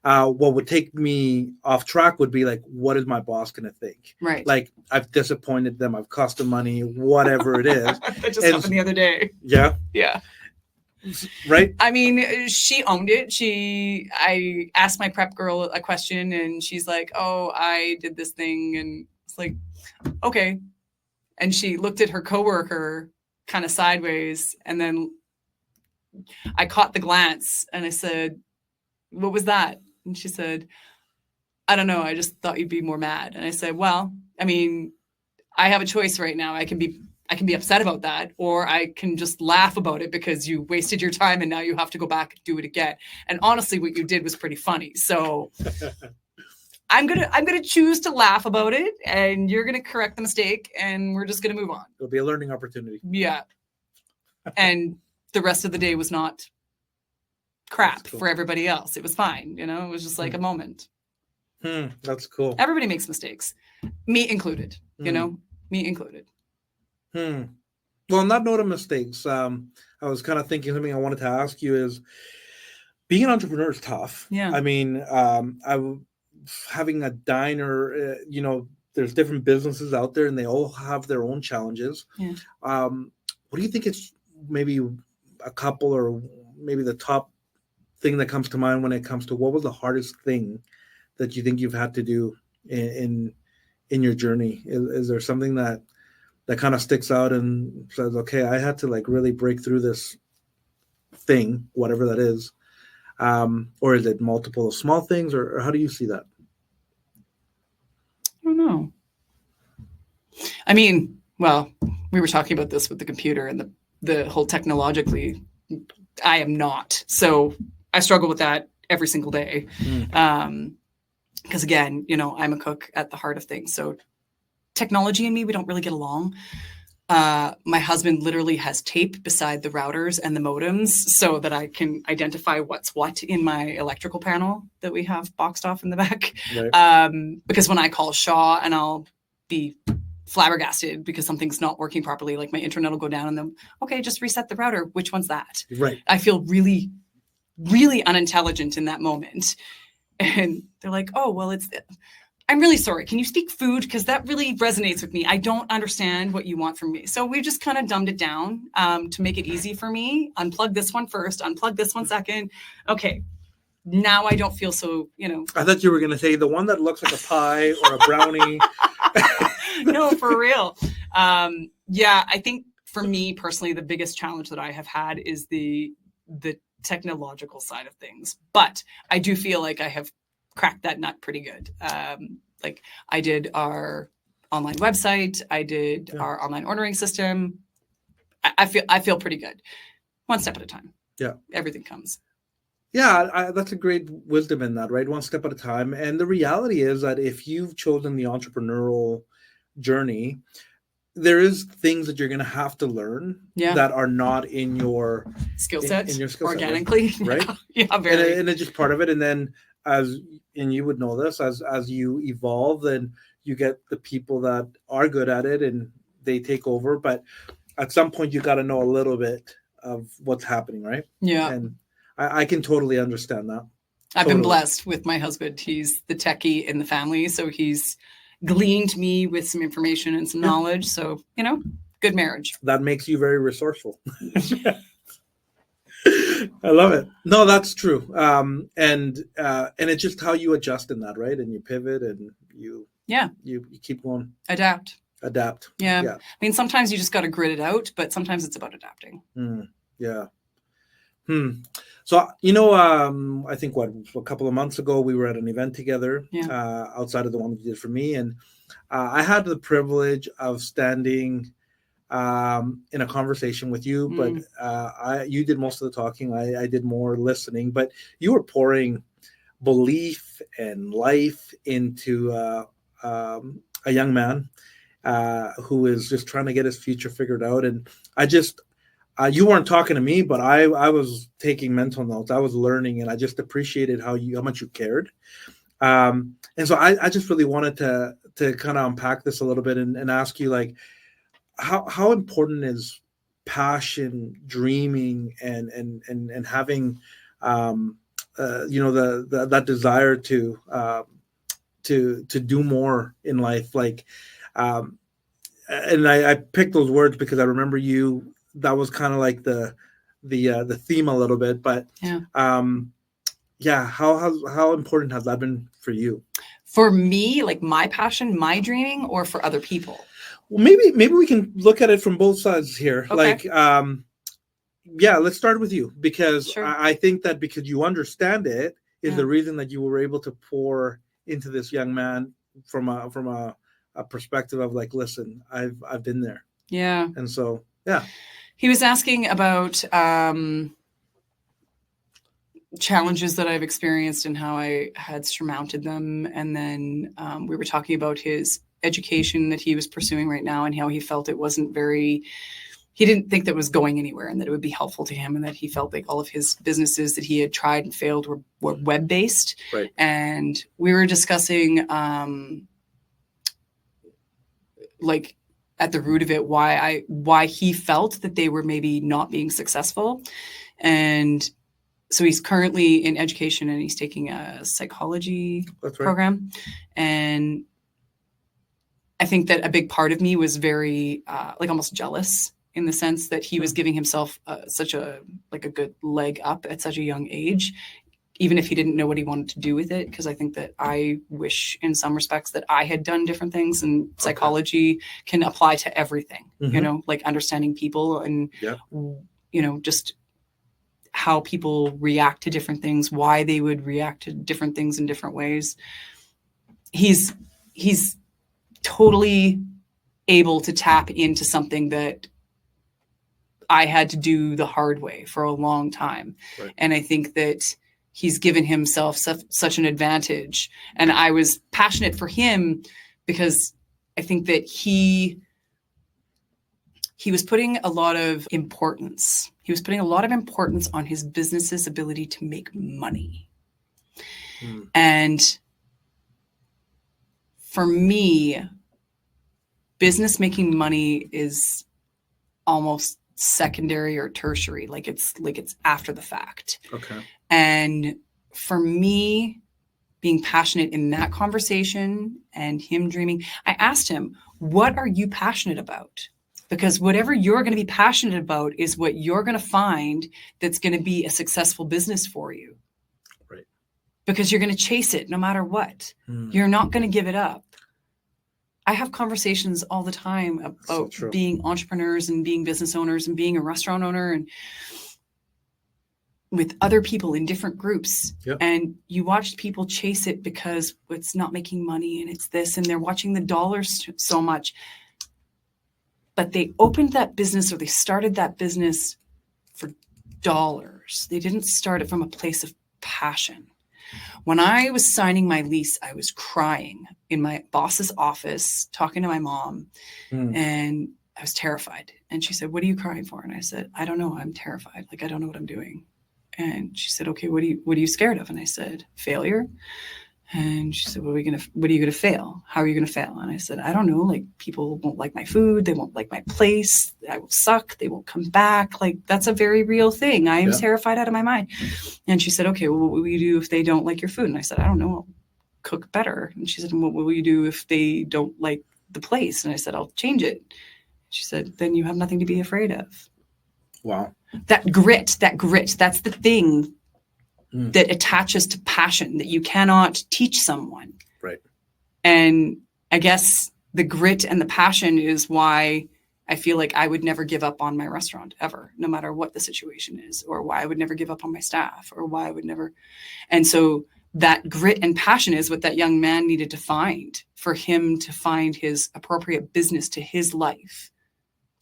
what would take me off track would be like, what is my boss going to think? Right. Like, I've disappointed them, I've cost them money, whatever it is. That just happened the other day. Yeah. Yeah. Right. I mean, she owned it. I asked my prep girl a question and she's like, oh, I did this thing. And it's like, okay. And she looked at her coworker kind of sideways. And then I caught the glance and I said, what was that? And she said, I don't know. I just thought you'd be more mad. And I said, well, I mean, I have a choice right now. I can be upset about that, or I can just laugh about it because you wasted your time and now you have to go back and do it again. And honestly, what you did was pretty funny. So I'm gonna choose to laugh about it, and you're gonna correct the mistake, and we're just gonna move on. It'll be a learning opportunity. Yeah. And the rest of the day was not crap for everybody else. It was fine. It was just like a moment. That's cool. Everybody makes mistakes, me included. Me included. Well, on that note of mistakes, I was kind of thinking something I wanted to ask you is, being an entrepreneur is tough. Yeah. I mean, having a diner, there's different businesses out there and they all have their own challenges. Yeah. What do you think is maybe a couple or maybe the top thing that comes to mind when it comes to what was the hardest thing that you think you've had to do in your journey? Is there something that kind of sticks out and says, okay, I had to like really break through this thing, whatever that is? Or is it multiple small things, or how do you see that? I don't know. I mean, well, we were talking about this with the computer and the whole technologically, I am not. So I struggle with that every single day. Because again, I'm a cook at the heart of things. So technology and me, we don't really get along. My husband literally has tape beside the routers and the modems so that I can identify what's what in my electrical panel that we have boxed off in the back. Right. Because when I call Shaw and I'll be flabbergasted because something's not working properly, like my internet will go down and then, okay, just reset the router. Which one's that? Right. I feel really, really unintelligent in that moment. And they're like, oh, well, I'm really sorry. Can you speak food? Because that really resonates with me. I don't understand what you want from me. So we just kind of dumbed it down to make it easy for me. Unplug this one first, unplug this one second. Okay. Now I don't feel so, I thought you were going to say the one that looks like a pie or a brownie. No, for real. Yeah, I think for me personally, the biggest challenge that I have had is the technological side of things. But I do feel like I have cracked that nut pretty good. Like I did our online website, I did our online ordering system. I feel pretty good. One step at a time. Yeah. Everything comes. Yeah, that's a great wisdom in that, right? One step at a time. And the reality is that if you've chosen the entrepreneurial journey, there is things that you're going to have to learn that are not in your skill set, in your skill set, organically, right? Yeah, very. And it's just part of it. And then and you would know this, as you evolve, then you get the people that are good at it and they take over. But at some point, you got to know a little bit of what's happening, right? Yeah. And I can totally understand that. I've been blessed with my husband. He's the techie in the family. So he's gleaned me with some information and some knowledge. So, good marriage. That makes you very resourceful. I love it. No, that's true. And it's just how you adjust in that, right? And you pivot and you keep going. Adapt. Yeah. I mean, sometimes you just got to grit it out, but sometimes it's about adapting. Yeah. So, I think a couple of months ago, we were at an event together outside of the one that you did for me. And I had the privilege of standing in a conversation with you, but you did most of the talking. I did more listening, but you were pouring belief and life into a young man who is just trying to get his future figured out. And I just, you weren't talking to me, but I was taking mental notes. I was learning, and I just appreciated how much you cared. And so I just really wanted to kind of unpack this a little bit and ask you, like, how important is passion, dreaming, and having that desire to do more in life, like, and I picked those words because I remember that was kind of like the theme a little bit, but how important has that been for you? For me, like my passion, my dreaming, or for other people? Well, maybe we can look at it from both sides here. Okay. Like, let's start with you, because I think that because you understand it is the reason that you were able to pour into this young man from a perspective of like, listen, I've been there. Yeah. And so, yeah. He was asking about challenges that I've experienced and how I had surmounted them. And then we were talking about his education that he was pursuing right now and how he felt it wasn't he didn't think that it was going anywhere and that it would be helpful to him, and that he felt like all of his businesses that he had tried and failed were web-based. Right. And we were discussing like at the root of it, why he felt that they were maybe not being successful. And so he's currently in education and he's taking a psychology program. And I think that a big part of me was very like almost jealous in the sense that he was giving himself such a good leg up at such a young age, even if he didn't know what he wanted to do with it. Because I think that I wish in some respects that I had done different things, and psychology can apply to everything, you know, like understanding people and, you know, just how people react to different things, why they would react to different things in different ways. He's totally able to tap into something that I had to do the hard way for a long time. Right. And I think that he's given himself such an advantage. And I was passionate for him because I think that he was putting a lot of importance. He was putting a lot of importance on his business's ability to make money. And for me, business making money is almost secondary or tertiary, like it's after the fact. Okay. And for me, being passionate in that conversation and him dreaming, I asked him, what are you passionate about? Because whatever you're going to be passionate about is what you're going to find that's going to be a successful business for you. Right. Because you're going to chase it no matter what. You're not going to give it up. I have conversations all the time about being entrepreneurs and being business owners and being a restaurant owner and with other people in different groups. Yep. And you watch people chase it because it's not making money and it's this, and they're watching the dollars so much. But they opened that business or they started that business for dollars. They didn't start it from a place of passion. When I was signing my lease, I was crying in my boss's office, talking to my mom, and I was terrified. And she said, "What are you crying for?" And I said, "I don't know. I'm terrified. Like, I don't know what I'm doing." And she said, "Okay, what are you scared of?" And I said, "Failure." And she said, what are you going to fail? How are you going to fail? And I said, I don't know. Like, people won't like my food. They won't like my place. I will suck. They won't come back. Like, that's a very real thing. I am terrified out of my mind. And she said, okay, well, what will you do if they don't like your food? And I said, I don't know. I'll cook better. And she said, what will you do if they don't like the place? And I said, I'll change it. She said, then you have nothing to be afraid of. Wow. That grit, that's the thing that attaches to passion that you cannot teach someone. Right. And I guess the grit and the passion is why I feel like I would never give up on my restaurant ever, no matter what the situation is, or why I would never give up on my staff, or why I would never. And so that grit and passion is what that young man needed to find for him to find his appropriate business to his life.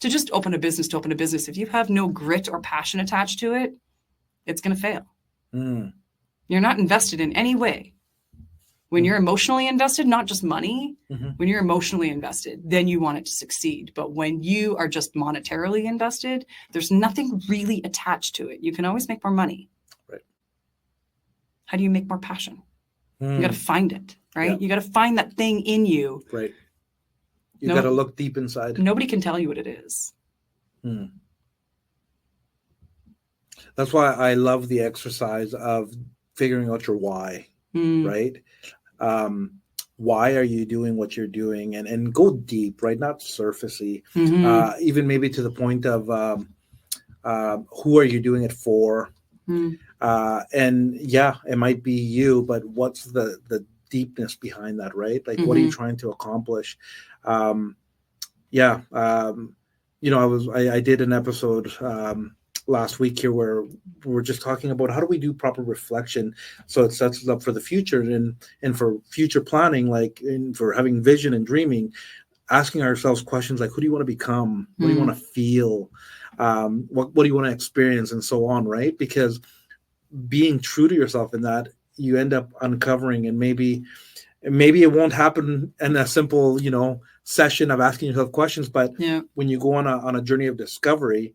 To just open a business. If you have no grit or passion attached to it, it's going to fail. You're not invested in any way. When you're emotionally invested, not just money, when you're emotionally invested, then you want it to succeed. But when you are just monetarily invested, there's nothing really attached to it. You can always make more money. Right. How do you make more passion? You got to find it, right? Yep. You got to find that thing in you. Right. You got to look deep inside. Nobody can tell you what it is. That's why I love the exercise of figuring out your why, right? Why are you doing what you're doing? And go deep, right? Not surfacey. Even maybe to the point of who are you doing it for? And yeah, it might be you, but what's the deepness behind that, right? Like, what are you trying to accomplish? I did an episode last week here where we're just talking about how do we do proper reflection so it sets us up for the future and for future planning, like for having vision and dreaming, asking ourselves questions like, who do you want to become? What do you want to feel? What do you want to experience, and so on, right? Because being true to yourself in that, you end up uncovering, and maybe it won't happen in a simple, session of asking yourself questions, but when you go on a journey of discovery,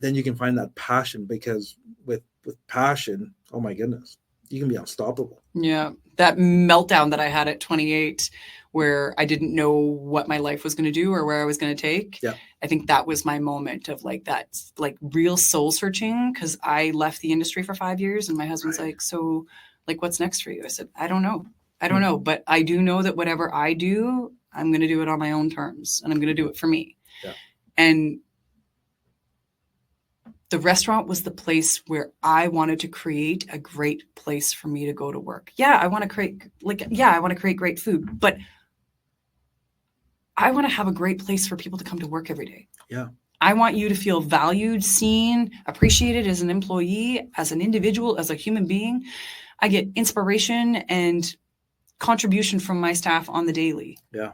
then you can find that passion, because with passion, oh my goodness, you can be unstoppable. Yeah. That meltdown that I had at 28, where I didn't know what my life was going to do or where I was going to take. Yeah. I think that was my moment of like that, like real soul searching, because I left the industry for 5 years and my husband's like, so like, what's next for you? I said, I don't know. I don't know. But I do know that whatever I do, I'm going to do it on my own terms and I'm going to do it for me. Yeah. And the restaurant was the place where I wanted to create a great place for me to go to work. Yeah, I want to create great food, but I want to have a great place for people to come to work every day. Yeah. I want you to feel valued, seen, appreciated as an employee, as an individual, as a human being. I get inspiration and contribution from my staff on the daily. Yeah.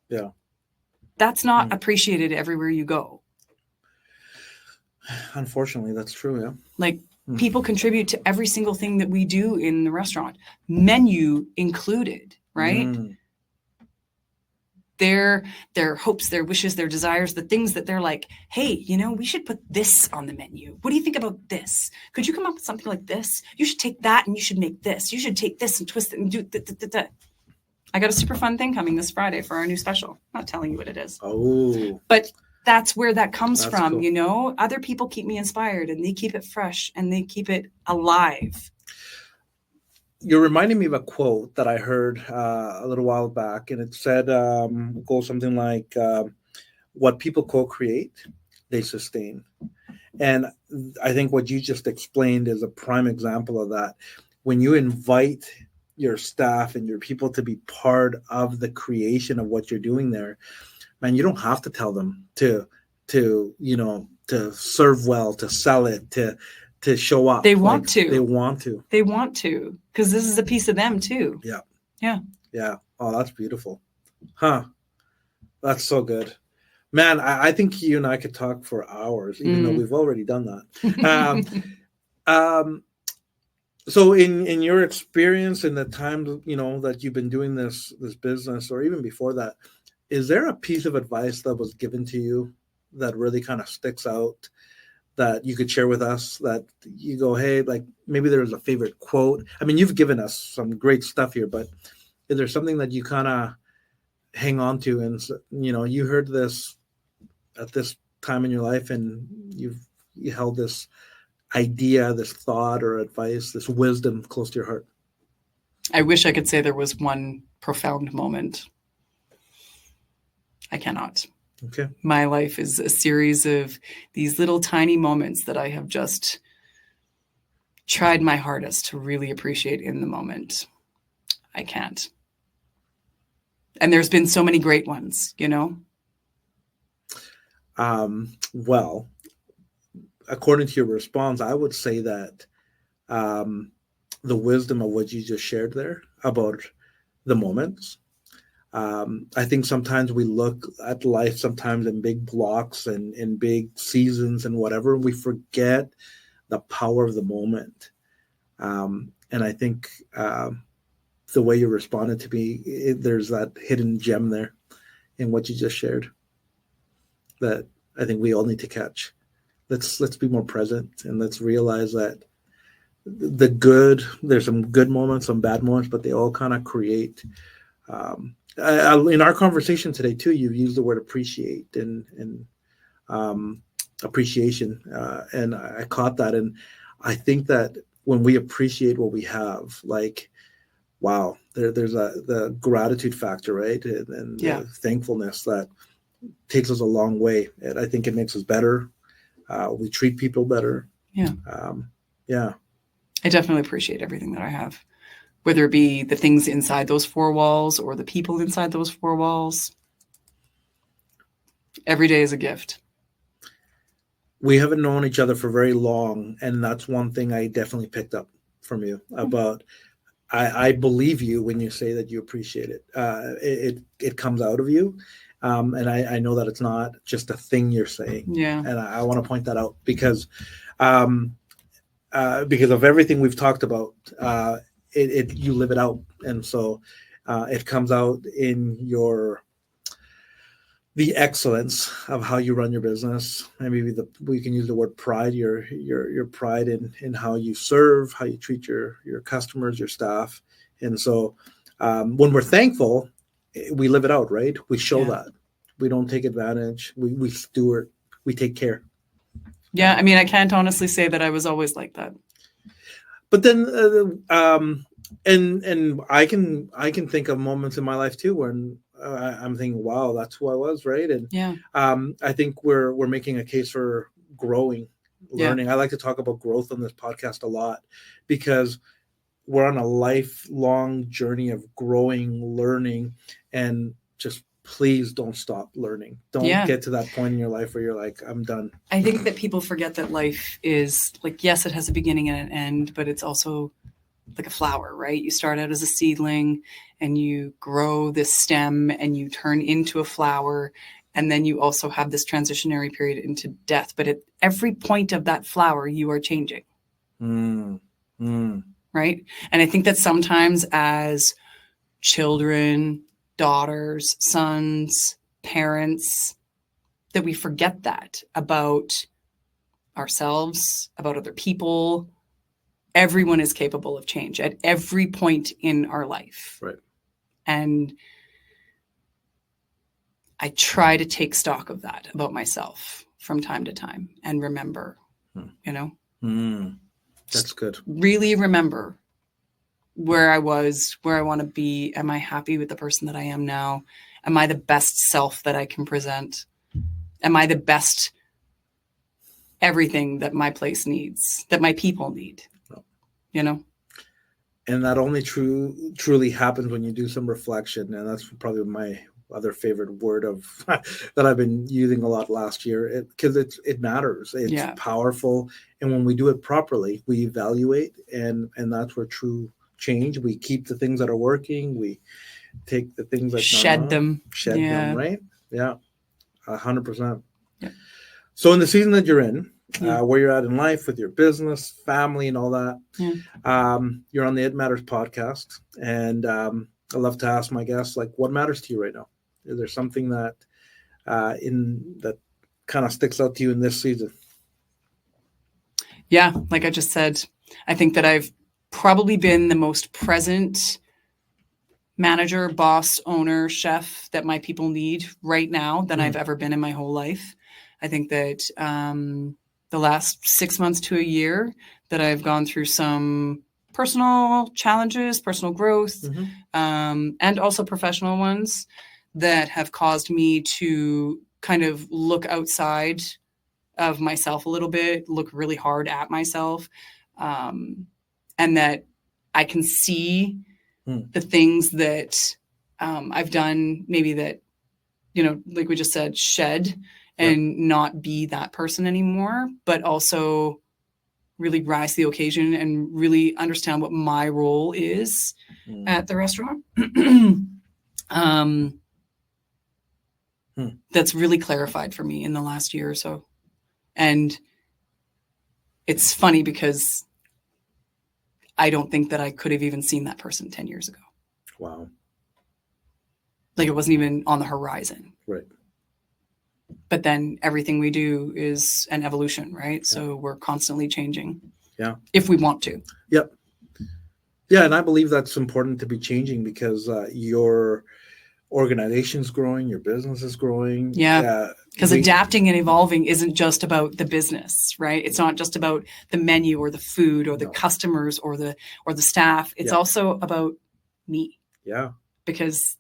Yeah. That's not appreciated everywhere you go. Unfortunately, that's true. Yeah. Like people contribute to every single thing that we do in the restaurant, menu included, right? Their hopes, their wishes, their desires, the things that they're like, hey, you know, we should put this on the menu. What do you think about this? Could you come up with something like this? You should take that and you should make this. You should take this and twist it and do da. I got a super fun thing coming this Friday for our new special. I'm not telling you what it is. Oh. But that's where that comes from, cool. You know? Other people keep me inspired and they keep it fresh and they keep it alive. You're reminding me of a quote that I heard a little while back, and it said, goes something like, what people co-create, they sustain. And I think what you just explained is a prime example of that. When you invite your staff and your people to be part of the creation of what you're doing there, man, you don't have to tell them to serve well, to sell it, to show up. They want to. They want to. They want to, because this is a piece of them too. Yeah. Yeah. Yeah. Oh, that's beautiful. Huh. That's so good. Man, I think you and I could talk for hours, even though we've already done that. So in your experience in the time, you know, that you've been doing this business, or even before that, is there a piece of advice that was given to you that really kind of sticks out that you could share with us, that you go, hey, like maybe there was a favorite quote? I mean, you've given us some great stuff here, but is there something that you kind of hang on to and, you know, you heard this at this time in your life and you held this idea, this thought or advice, this wisdom close to your heart? I wish I could say there was one profound moment. I cannot. Okay. My life is a series of these little tiny moments that I have just tried my hardest to really appreciate in the moment. I can't. And there's been so many great ones, you know? Well, according to your response, I would say that the wisdom of what you just shared there about the moments, I think sometimes we look at life sometimes in big blocks and in big seasons and whatever, and we forget the power of the moment. And I think the way you responded to me, there's that hidden gem there in what you just shared that I think we all need to catch. Let's be more present, and let's realize that there's some good moments, some bad moments, but they all kind of create. In our conversation today too, you've used the word appreciate and appreciation, and I caught that. And I think that when we appreciate what we have, like, wow, there's the gratitude factor, right? And the thankfulness that takes us a long way. And I think it makes us better. We treat people better. Yeah. Yeah. I definitely appreciate everything that I have, whether it be the things inside those four walls or the people inside those four walls. Every day is a gift. We haven't known each other for very long, and that's one thing I definitely picked up from you about. I believe you when you say that you appreciate it. It comes out of you, and I know that it's not just a thing you're saying. Yeah, and I want to point that out because of everything we've talked about. You live it out, and so it comes out in your the excellence of how you run your business, and maybe we can use the word pride, your pride in how you serve, how you treat your customers, your staff. And so when we're thankful, we live it out, right? We show that. We don't take advantage. We steward, we take care. Yeah, I mean, I can't honestly say that I was always like that. But then and I can think of moments in my life too when I'm thinking, wow, that's who I was, right? And I think we're making a case for growing, learning. I like to talk about growth on this podcast a lot because we're on a lifelong journey of growing, learning, and just please don't stop learning. Don't get to that point in your life where you're like, I'm done. I think that people forget that life is like, yes, it has a beginning and an end, but it's also like a flower, right? You start out as a seedling and you grow this stem and you turn into a flower. And then you also have this transitionary period into death. But at every point of that flower, you are changing. Right? And I think that sometimes as children, daughters, sons, parents, that we forget that about ourselves, about other people. Everyone is capable of change at every point in our life. Right. And I try to take stock of that about myself from time to time and remember, you know. That's good. Really remember where I was, where I want to be. Am I happy with the person that I am now? Am I the best self that I can present? Am I the best everything that my place needs, that my people need? You know? And that only truly happens when you do some reflection. And that's probably my other favorite word of that I've been using a lot last year, because it matters. It's powerful. And when we do it properly, we evaluate, and that's where true change. We keep the things that are working. We take the things that shed them, right? Yeah, 100%. Yeah. So in the season that you're in, where you're at in life with your business, family, and all that, you're on the It Matters podcast, and I love to ask my guests, like, what matters to you right now? Is there something that that kind of sticks out to you in this season? Yeah, like I just said, I think that I've probably been the most present manager, boss, owner, chef that my people need right now than I've ever been in my whole life. I think that the last 6 months to a year that I've gone through some personal challenges, personal growth, and also professional ones that have caused me to kind of look outside of myself a little bit, look really hard at myself, and that I can see the things that I've done, maybe that, you know, like we just said, shed and not be that person anymore, but also really rise to the occasion and really understand what my role is at the restaurant. That's really clarified for me in the last year or so. And it's funny because I don't think that I could have even seen that person 10 years ago. Wow. Like it wasn't even on the horizon. Right. But then everything we do is an evolution, right? So we're constantly changing. Yeah. If we want to. Yep. Yeah. And I believe that's important to be changing because your organization's growing, your business is growing. Yeah. Because adapting and evolving isn't just about the business, right? It's not just about the menu or the food or the customers or the staff. It's also about me. Yeah. Because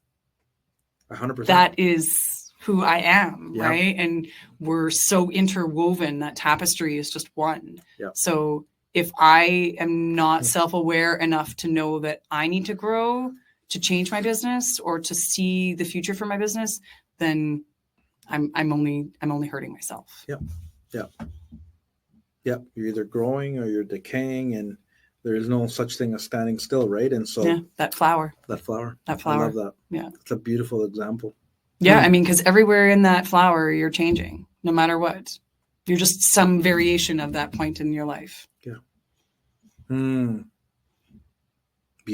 100%. That is who I am, right? And we're so interwoven. That tapestry is just one. Yeah. So if I am not self-aware enough to know that I need to grow, to change my business or to see the future for my business, then I'm only hurting myself. Yep. You're either growing or you're decaying, and there is no such thing as standing still, right? And so that flower. I love that. Yeah. It's a beautiful example. Yeah. I mean, because everywhere in that flower, you're changing no matter what. You're just some variation of that point in your life. Yeah.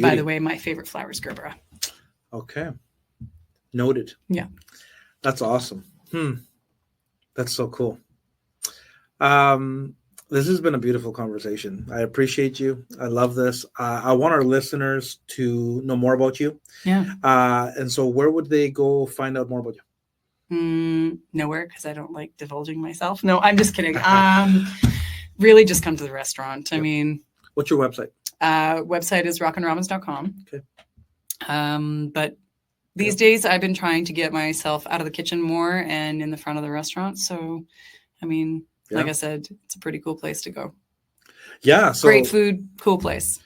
By the way, my favorite flower is Gerbera. Okay. Noted. Yeah. That's awesome. That's so cool. This has been a beautiful conversation. I appreciate you. I love this. I want our listeners to know more about you. Yeah. And so where would they go find out more about you? Nowhere, because I don't like divulging myself. No, I'm just kidding. Really just come to the restaurant. I mean, what's your website? Website is rockinrobins.com. Okay. But these days I've been trying to get myself out of the kitchen more and in the front of the restaurant. So, I mean, like I said, it's a pretty cool place to go. Yeah. So great food, cool place.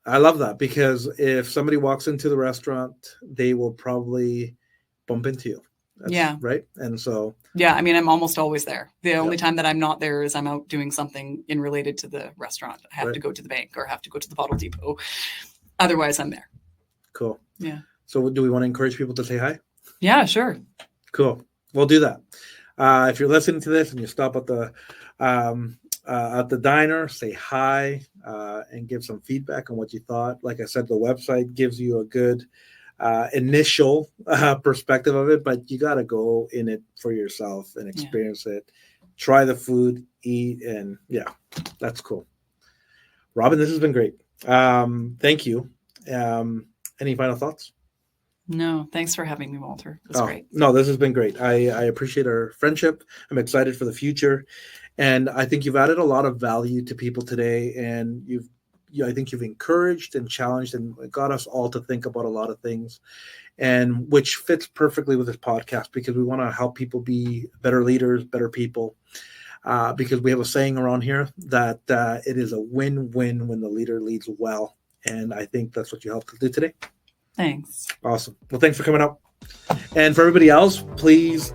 I love that, because if somebody walks into the restaurant, they will probably bump into you. That's right. And so, yeah, I mean, I'm almost always there. The only time that I'm not there is I'm out doing something in related to the restaurant. I have to go to the bank or have to go to the bottle depot. Otherwise, I'm there. Cool. Yeah. So do we want to encourage people to say hi? Yeah, sure. Cool. We'll do that. If you're listening to this and you stop at the diner, say hi and give some feedback on what you thought. Like I said, the website gives you a good initial perspective of it, but you got to go in it for yourself and experience it. Try the food, eat, and that's cool. Robyn, this has been great. Thank you. Any final thoughts? No, thanks for having me, Walter. It was great. No, this has been great. I appreciate our friendship. I'm excited for the future. And I think you've added a lot of value to people today. And I think you've encouraged and challenged and got us all to think about a lot of things, and which fits perfectly with this podcast, because we want to help people be better leaders, better people. Because we have a saying around here that it is a win-win when the leader leads well. And I think that's what you helped to do today. Thanks. Awesome. Well, thanks for coming up. And for everybody else, please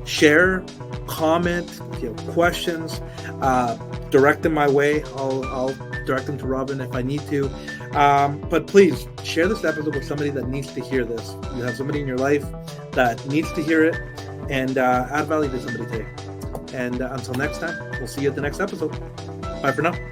share, comment. If you have questions, direct them my way. I'll direct them to Robyn if I need to. But please share this episode with somebody that needs to hear this. You have somebody in your life that needs to hear it, and add value to somebody today. And until next time, we'll see you at the next episode. Bye for now.